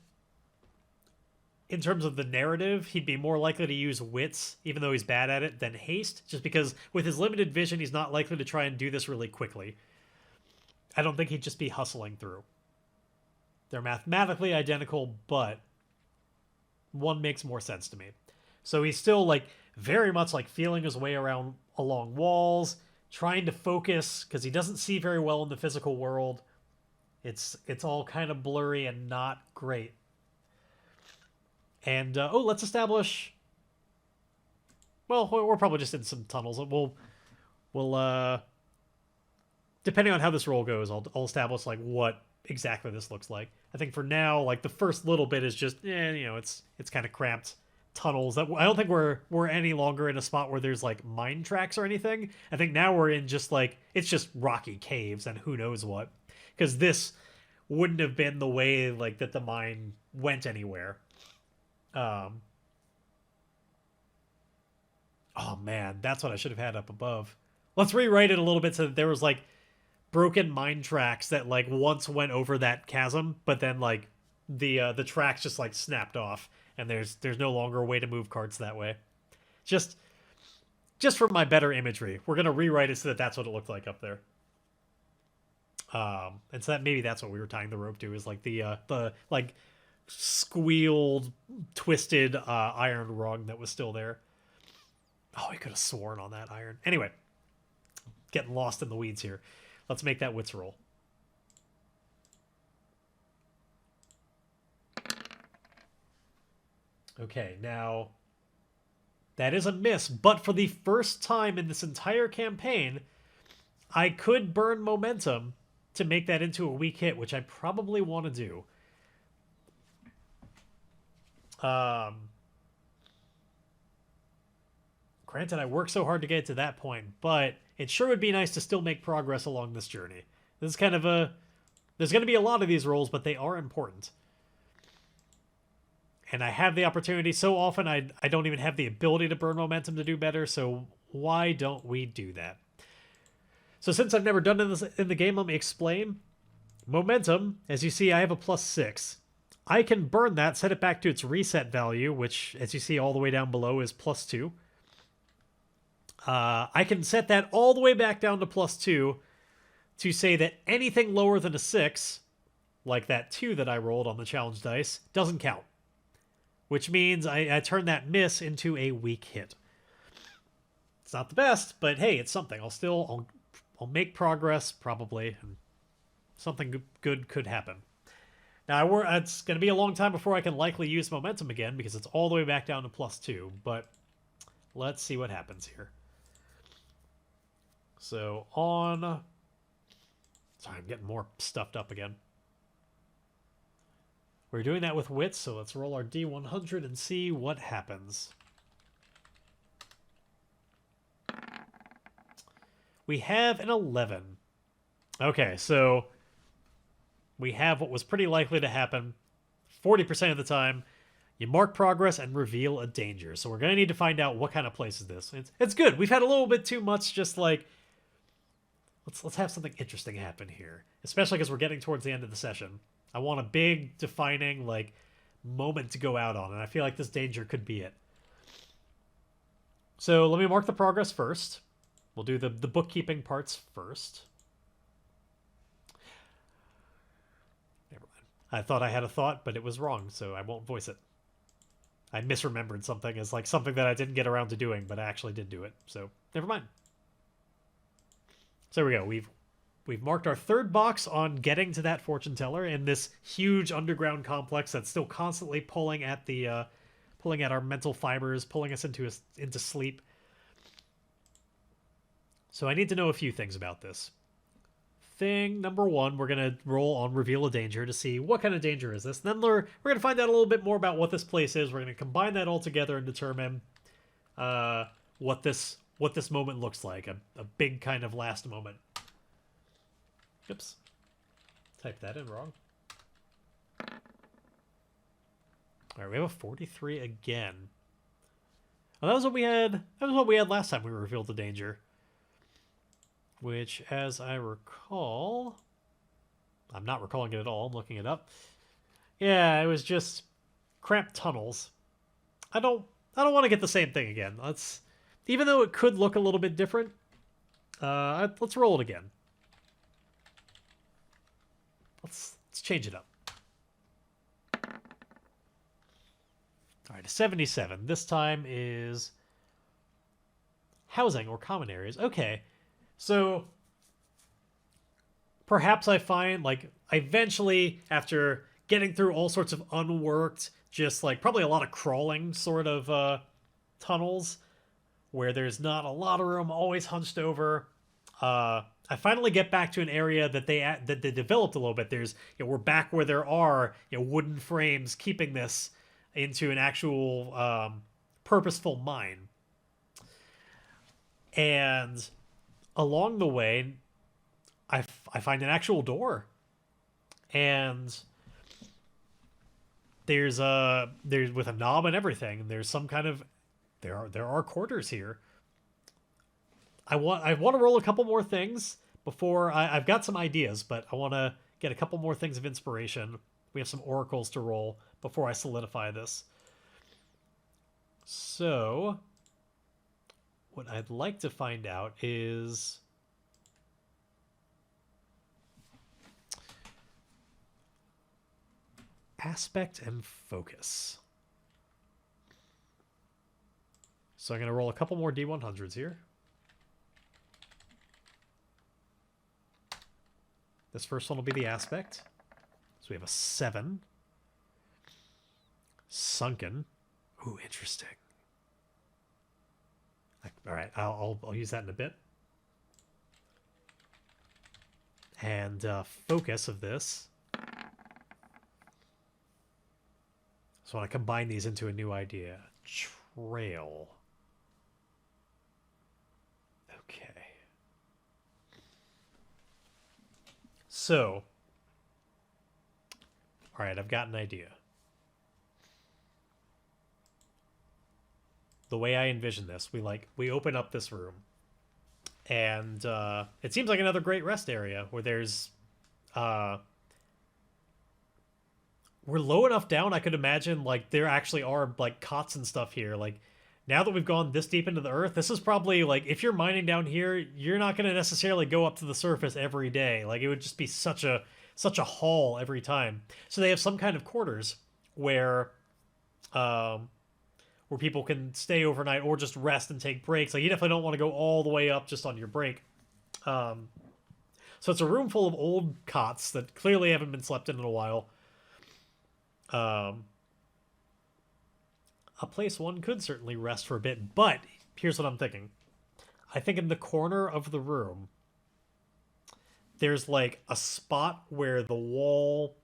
in terms of the narrative, he'd be more likely to use wits, even though he's bad at it, than haste, just because with his limited vision, he's not likely to try and do this really quickly. I don't think he'd just be hustling through. They're mathematically identical, but one makes more sense to me. So he's still like very much like feeling his way around along walls, trying to focus because he doesn't see very well in the physical world. It's all kind of blurry and not great. And let's establish. Well, we're probably just in some tunnels. We'll depending on how this roll goes, I'll establish like what exactly this looks like. I think for now, like the first little bit is just, it's kind of cramped tunnels. That I don't think we're any longer in a spot where there's like mine tracks or anything. I think now we're in just like it's just rocky caves and who knows what, because this wouldn't have been the way like that the mine went anywhere. Oh man, that's what I should have had up above. Let's rewrite it a little bit so that there was like broken mine tracks that like once went over that chasm, but then like the tracks just like snapped off, and there's no longer a way to move carts that way. Just for my better imagery, we're gonna rewrite it so that that's what it looked like up there. And so that maybe that's what we were tying the rope to, is like the like squealed, twisted iron rung that was still there. Oh, I could have sworn on that iron. Anyway, getting lost in the weeds here. Let's make that wits roll. Okay, now that is a miss, but for the first time in this entire campaign, I could burn momentum to make that into a weak hit, which I probably want to do. Granted, I worked so hard to get to that point, but it sure would be nice to still make progress along this journey. This is kind of there's going to be a lot of these rolls, but they are important. And I have the opportunity so often, I don't even have the ability to burn momentum to do better, so why don't we do that? So since I've never done this in the game, let me explain. Momentum, as you see, I have a +6. I can burn that, set it back to its reset value, which, as you see all the way down below, is +2. I can set that all the way back down to +2 to say that anything lower than a 6, like that 2 that I rolled on the challenge dice, doesn't count. Which means I turn that miss into a weak hit. It's not the best, but hey, it's something. I'll make progress, probably, and something good could happen. Now, it's going to be a long time before I can likely use momentum again, because it's all the way back down to +2, but let's see what happens here. So on... Sorry, I'm getting more stuffed up again. We're doing that with wits, so let's roll our D100 and see what happens. We have an 11. Okay, so we have what was pretty likely to happen 40% of the time. You mark progress and reveal a danger. So we're going to need to find out what kind of place is this. It's good. We've had a little bit too much just like... Let's have something interesting happen here. Especially because we're getting towards the end of the session. I want a big, defining, like, moment to go out on. And I feel like this danger could be it. So let me mark the progress first. We'll do the bookkeeping parts first. Never mind. I thought I had a thought, but it was wrong, so I won't voice it. I misremembered something as like something that I didn't get around to doing, but I actually did do it. So never mind. So there we go. We've marked our third box on getting to that fortune teller in this huge underground complex that's still constantly pulling at the pulling at our mental fibers, pulling us into sleep. So I need to know a few things about this. thing number one, we're going to roll on Reveal a Danger to see what kind of danger is this. And then we're going to find out a little bit more about what this place is. We're going to combine that all together and determine what this moment looks like. A big kind of last moment. Oops. Typed that in wrong. All right, we have a 43 again. Oh, that was what we had. That was what we had last time we revealed the danger. Which, as I recall, I'm not recalling it at all. I'm looking it up. Yeah, it was just cramped tunnels. I don't want to get the same thing again. Even though it could look a little bit different. Let's roll it again. Let's change it up. All right, a 77. This time is housing or common areas. Okay, so perhaps I find, like, eventually, after getting through all sorts of unworked, just, like, probably a lot of crawling sort of tunnels, where there's not a lot of room, always hunched over, I finally get back to an area that they developed a little bit. There's, we're back where there are, wooden frames keeping this into an actual purposeful mine. And along the way, I find an actual door, and there's with a knob and everything. There's some kind of there are quarters here. I want to roll a couple more things before I've got some ideas, but I want to get a couple more things of inspiration. We have some oracles to roll before I solidify this. So, what I'd like to find out is aspect and focus. So I'm going to roll a couple more D100s here. This first one will be the aspect. So we have a 7. Sunken. Ooh, interesting. All right, I'll use that in a bit. And focus of this. So I want to combine these into a new idea. Trail. Okay. So, all right, I've got an idea. The way I envision this, we open up this room, and it seems like another great rest area where there's we're low enough down. I could imagine like there actually are like cots and stuff here. Like now that we've gone this deep into the earth, this is probably like if you're mining down here, you're not going to necessarily go up to the surface every day. Like it would just be such a haul every time. So they have some kind of quarters where people can stay overnight or just rest and take breaks. Like you definitely don't want to go all the way up just on your break. So it's a room full of old cots that clearly haven't been slept in a while. A place one could certainly rest for a bit, but here's what I'm thinking. I think in the corner of the room, there's like a spot where the wall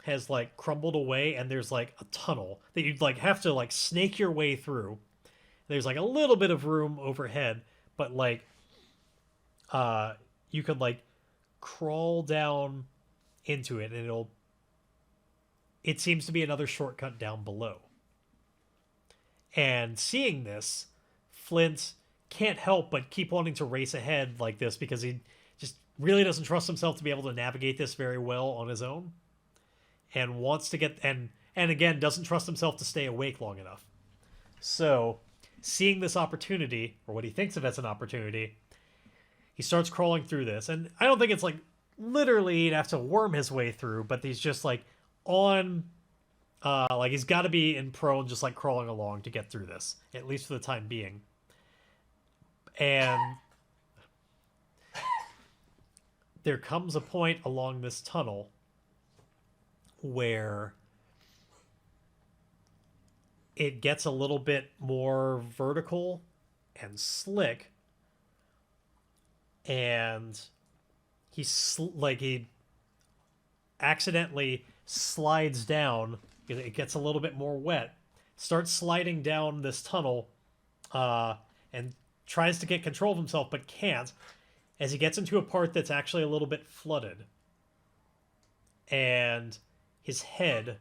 has like crumbled away, and there's like a tunnel that you'd like have to like snake your way through. There's like a little bit of room overhead, but like you could like crawl down into it, and it seems to be another shortcut down below. And seeing this, Flint can't help but keep wanting to race ahead like this because he just really doesn't trust himself to be able to navigate this very well on his own, and wants to get and again doesn't trust himself to stay awake long enough. So, seeing this opportunity, or what he thinks of as an opportunity, he starts crawling through this. And I don't think it's like literally he'd have to worm his way through, but he's just like on like he's got to be in prone, just like crawling along to get through this, at least for the time being. And there comes a point along this tunnel where it gets a little bit more vertical and slick, and he accidentally slides down. It gets a little bit more wet. Starts sliding down this tunnel, and tries to get control of himself, but can't. As he gets into a part that's actually a little bit flooded, and his head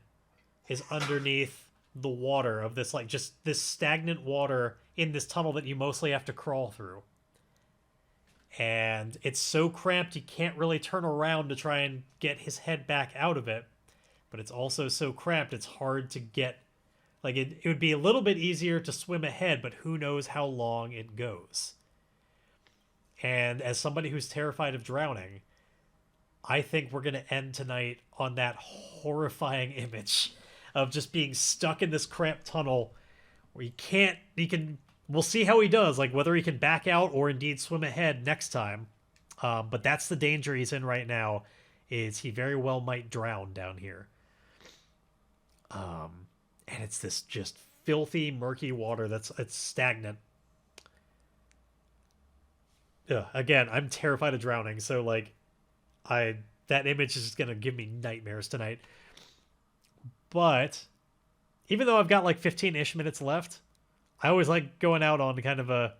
is underneath the water of this, like, just this stagnant water in this tunnel that you mostly have to crawl through. And it's so cramped he can't really turn around to try and get his head back out of it. But it's also so cramped it's hard to get, like, it would be a little bit easier to swim ahead, but who knows how long it goes. And as somebody who's terrified of drowning, I think we're going to end tonight on that horrifying image of just being stuck in this cramped tunnel where we'll see how he does, like whether he can back out or indeed swim ahead next time. But that's the danger he's in right now, is he very well might drown down here. And it's this just filthy, murky water it's stagnant. Again, I'm terrified of drowning, so like that image is just gonna give me nightmares tonight. But even though I've got like 15-ish minutes left, I always like going out on kind of a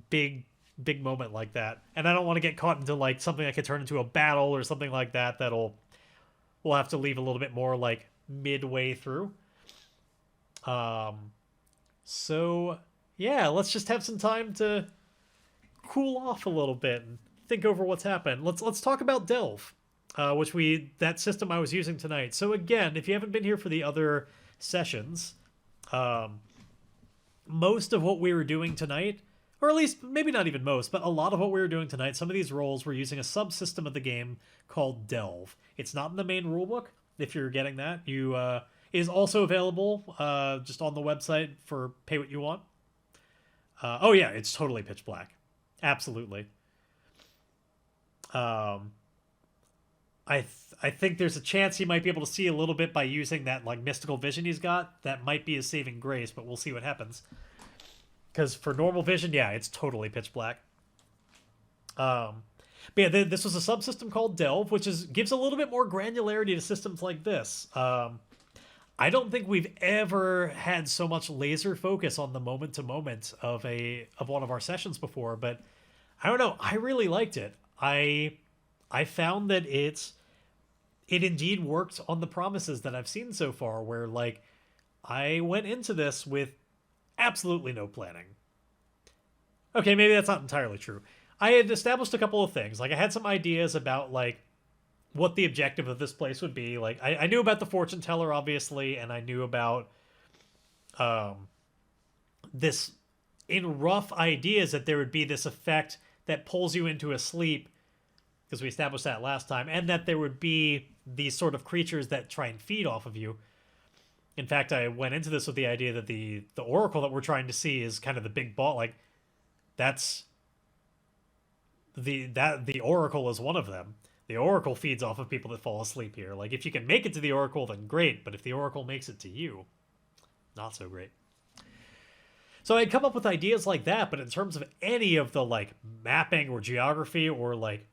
big moment like that. And I don't want to get caught into like something that could turn into a battle or something like that we'll have to leave a little bit more like midway through. So yeah, let's just have some time to cool off a little bit and think over what's happened. Let's talk about Delve. That system I was using tonight. So again, if you haven't been here for the other sessions, most of what we were doing tonight, or at least maybe not even most, but a lot of what we were doing tonight, some of these roles were using a subsystem of the game called Delve. It's not in the main rulebook, if you're getting that. It is also available just on the website for pay what you want. Oh yeah, it's totally pitch black. Absolutely. I think there's a chance he might be able to see a little bit by using that like mystical vision he's got. That might be his saving grace, but we'll see what happens. Because for normal vision, yeah, it's totally pitch black. But yeah, this was a subsystem called Delve, which gives a little bit more granularity to systems like this. I don't think we've ever had so much laser focus on the moment to moment of one of our sessions before, but I don't know. I really liked it. I found that it indeed worked on the promises that I've seen so far, where like I went into this with absolutely no planning. Okay, maybe that's not entirely true. I had established a couple of things. Like I had some ideas about like what the objective of this place would be. Like I knew about the fortune teller, obviously, and I knew about this in rough ideas that there would be this effect that pulls you into a sleep, because we established that last time, and that there would be these sort of creatures that try and feed off of you. In fact, I went into this with the idea that the oracle that we're trying to see is kind of the big ball. Like that's the oracle is one of them. The oracle feeds off of people that fall asleep here. Like if you can make it to the oracle, then great. But if the oracle makes it to you, not so great. So I'd come up with ideas like that, but in terms of any of the like mapping or geography or like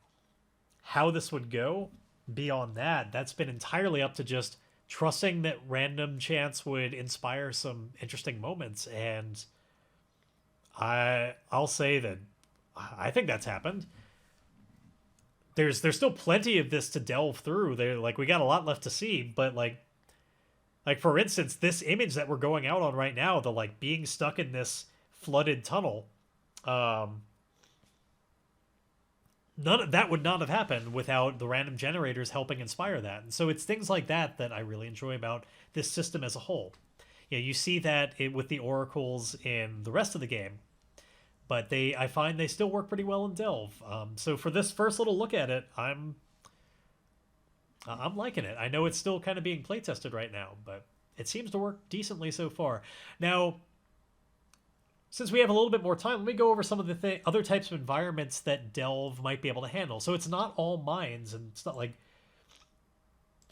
how this would go beyond that, that's been entirely up to just trusting that random chance would inspire some interesting moments. And I'll say that I think that's happened. There's still plenty of this to delve through. We got a lot left to see, but like for instance, this image that we're going out on right now, the like being stuck in this flooded tunnel, none of that would not have happened without the random generators helping inspire that. And so it's things like that that I really enjoy about this system as a whole. You see that with the oracles in the rest of the game, but I find they still work pretty well in Delve. So for this first little look at it, I'm liking it. I know it's still kind of being playtested right now, but it seems to work decently so far. Now, since we have a little bit more time, let me go over some of the other types of environments that Delve might be able to handle. So it's not all mines, and it's not like...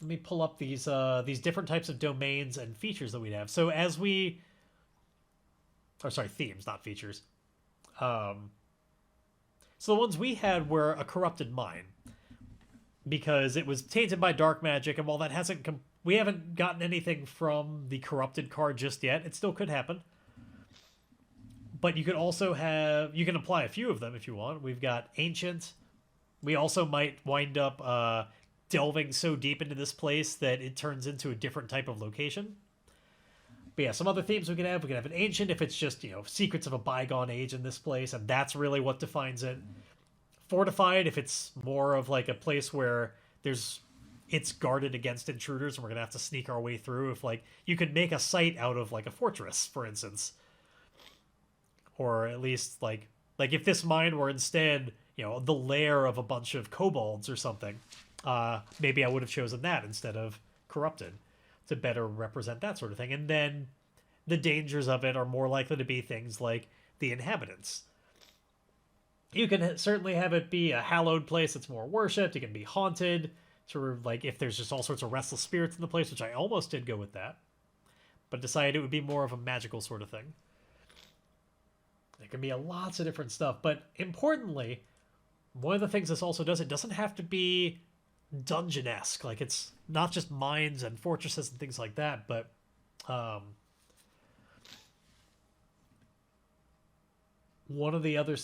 Let me pull up these different types of domains and features that we'd have. So as we... Oh, sorry, themes, not features. So So the ones we had were a corrupted mine because it was tainted by dark magic, and while that hasn't we haven't gotten anything from the corrupted card just yet. It still could happen. But you could also have you can apply a few of them if you want. We've got ancient. We also might wind up delving so deep into this place that it turns into a different type of location. But yeah, some other themes we could have. We could have an ancient if it's just, secrets of a bygone age in this place, and that's really what defines it. Fortified if it's more of like a place where it's guarded against intruders and we're gonna have to sneak our way through. If like you could make a site out of like a fortress, for instance. Or at least like if this mine were instead, the lair of a bunch of kobolds or something, maybe I would have chosen that instead of corrupted to better represent that sort of thing. And then the dangers of it are more likely to be things like the inhabitants. You can certainly have it be a hallowed place that's more worshipped. It can be haunted, sort of like if there's just all sorts of restless spirits in the place, which I almost did go with that, but decided it would be more of a magical sort of thing. There can be lots of different stuff, but importantly, one of the things this also does, it doesn't have to be dungeon-esque. Like, it's not just mines and fortresses and things like that, but one of the other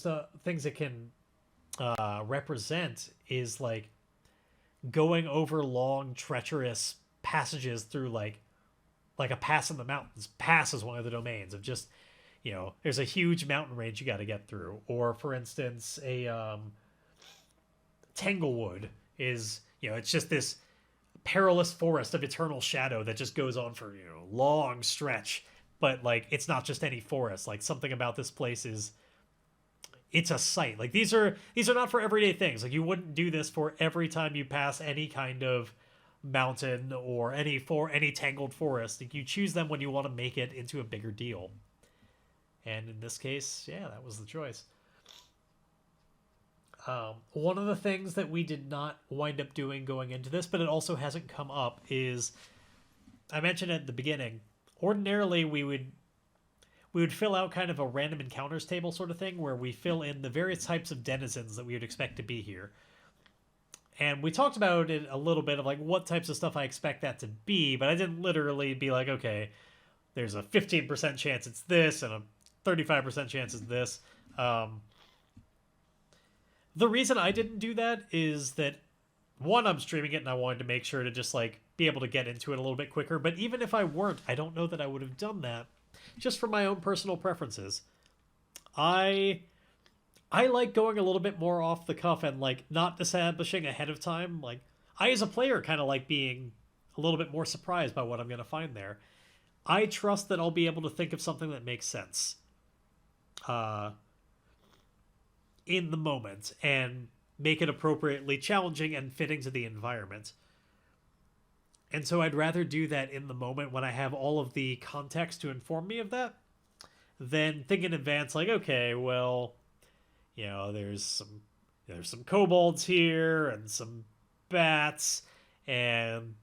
things it can represent is like going over long, treacherous passages through like a pass in the mountains. Pass is one of the domains of just, there's a huge mountain range you got to get through. Or, for instance, a Tanglewood is, it's just this perilous forest of eternal shadow that just goes on for, long stretch. But, like, it's not just any forest. Like, something about this place is, it's a sight. Like, these are not for everyday things. Like, you wouldn't do this for every time you pass any kind of mountain or any tangled forest. Like, you choose them when you want to make it into a bigger deal. And in this case, yeah, that was the choice. One of the things that we did not wind up doing going into this, but it also hasn't come up, is I mentioned at the beginning, ordinarily we would fill out kind of a random encounters table sort of thing where we fill in the various types of denizens that we would expect to be here. And we talked about it a little bit of like what types of stuff I expect that to be, but I didn't literally be like, okay, there's a 15% chance it's this and a 35% chance it's this. The reason I didn't do that is that, one, I'm streaming it and I wanted to make sure to just like be able to get into it a little bit quicker. But even if I weren't, I don't know that I would have done that, just for my own personal preferences. I like going a little bit more off the cuff and like not establishing ahead of time. Like, I as a player kind of like being a little bit more surprised by what I'm going to find there. I trust that I'll be able to think of something that makes sense in the moment and make it appropriately challenging and fitting to the environment. And so I'd rather do that in the moment when I have all of the context to inform me of that than think in advance like, okay, well, there's some kobolds here and some bats, and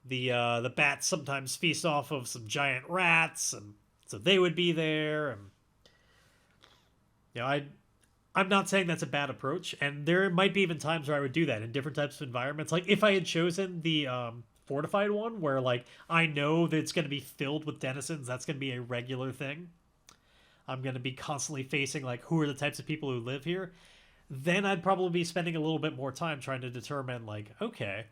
the bats sometimes feast off of some giant rats, and so they would be there. And I'm not saying that's a bad approach, and there might be even times where I would do that in different types of environments. Like if I had chosen the fortified one, where like I know that it's going to be filled with denizens, that's going to be a regular thing. I'm going to be constantly facing like who are the types of people who live here. Then I'd probably be spending a little bit more time trying to determine like, okay,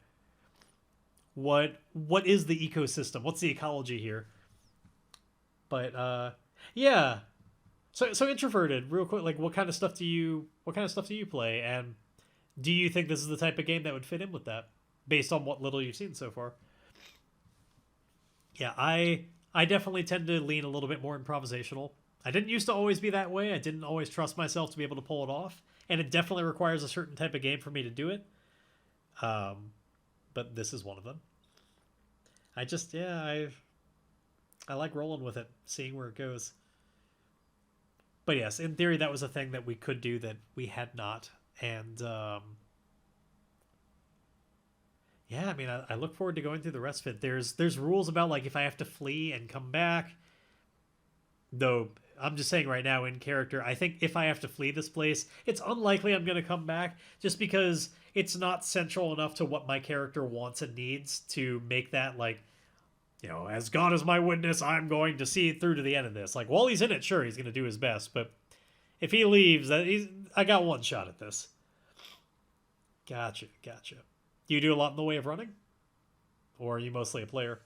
what is the ecosystem? What's the ecology here? But yeah. So introverted, real quick, like what kind of stuff do you play, and do you think this is the type of game that would fit in with that, based on what little you've seen so far? Yeah, I definitely tend to lean a little bit more improvisational. I didn't used to always be that way. I didn't always trust myself to be able to pull it off, and it definitely requires a certain type of game for me to do it. But this is one of them. I like rolling with it, seeing where it goes. But yes, in theory, that was a thing that we could do that we had not. And yeah, I mean, I look forward to going through the rest of it. There's rules about like if I have to flee and come back, Though I'm just saying right now in character, I think if I have to flee this place, it's unlikely I'm going to come back just because it's not central enough to what my character wants and needs to make that like, as God is my witness, I'm going to see through to the end of this. Like while he's in it, sure, he's going to do his best, but if he leaves, I got one shot at this. Gotcha, gotcha. Do you do a lot in the way of running? Or are you mostly a player?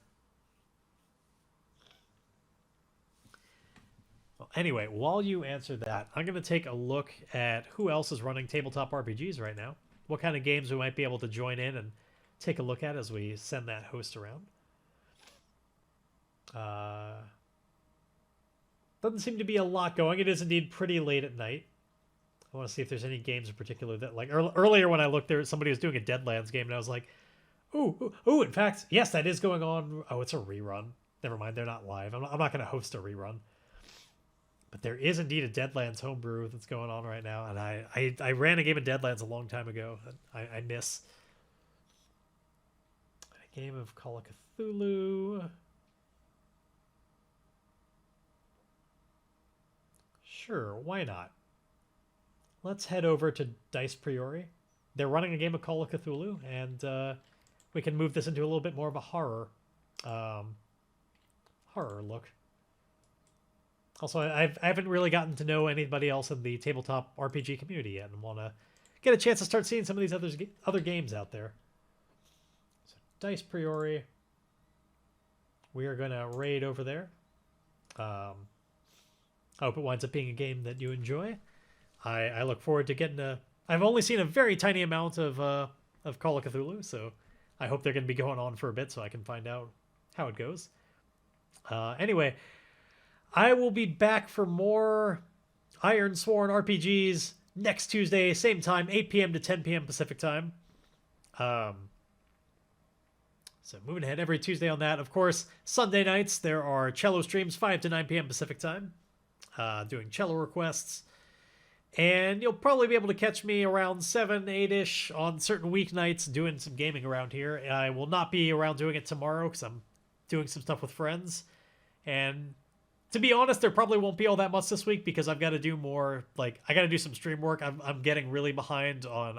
Well, anyway, while you answer that, I'm going to take a look at who else is running tabletop RPGs right now. What kind of games we might be able to join in and take a look at as we send that host around. Doesn't seem to be a lot going. It is indeed pretty late at night. I want to see if there's any games in particular that, like, earlier when I looked there, somebody was doing a Deadlands game, and I was like, ooh, in fact, yes, that is going on. Oh, it's a rerun. Never mind, they're not live. I'm not going to host a rerun. But there is indeed a Deadlands homebrew that's going on right now, and I ran a game of Deadlands a long time ago. I miss. A game of Call of Cthulhu. Sure, why not? Let's head over to Dice Priori. They're running a game of Call of Cthulhu, and we can move this into a little bit more of a horror look. Also, I haven't really gotten to know anybody else in the tabletop RPG community yet, and want to get a chance to start seeing some of these other games out there. So, Dice Priori. We are going to raid over there. I hope it winds up being a game that you enjoy. I look forward to getting a... I've only seen a very tiny amount of Call of Cthulhu, so I hope they're going to be going on for a bit so I can find out how it goes. Anyway, I will be back for more Ironsworn RPGs next Tuesday, same time, 8 p.m. to 10 p.m. Pacific time. So moving ahead every Tuesday on that. Of course, Sunday nights, there are cello streams, 5 to 9 p.m. Pacific time, doing cello requests. And you'll probably be able to catch me around 7, 8-ish on certain weeknights doing some gaming around here. I will not be around doing it tomorrow because I'm doing some stuff with friends. And to be honest, there probably won't be all that much this week because I've got to do more, like, I got to do some stream work. I'm getting really behind on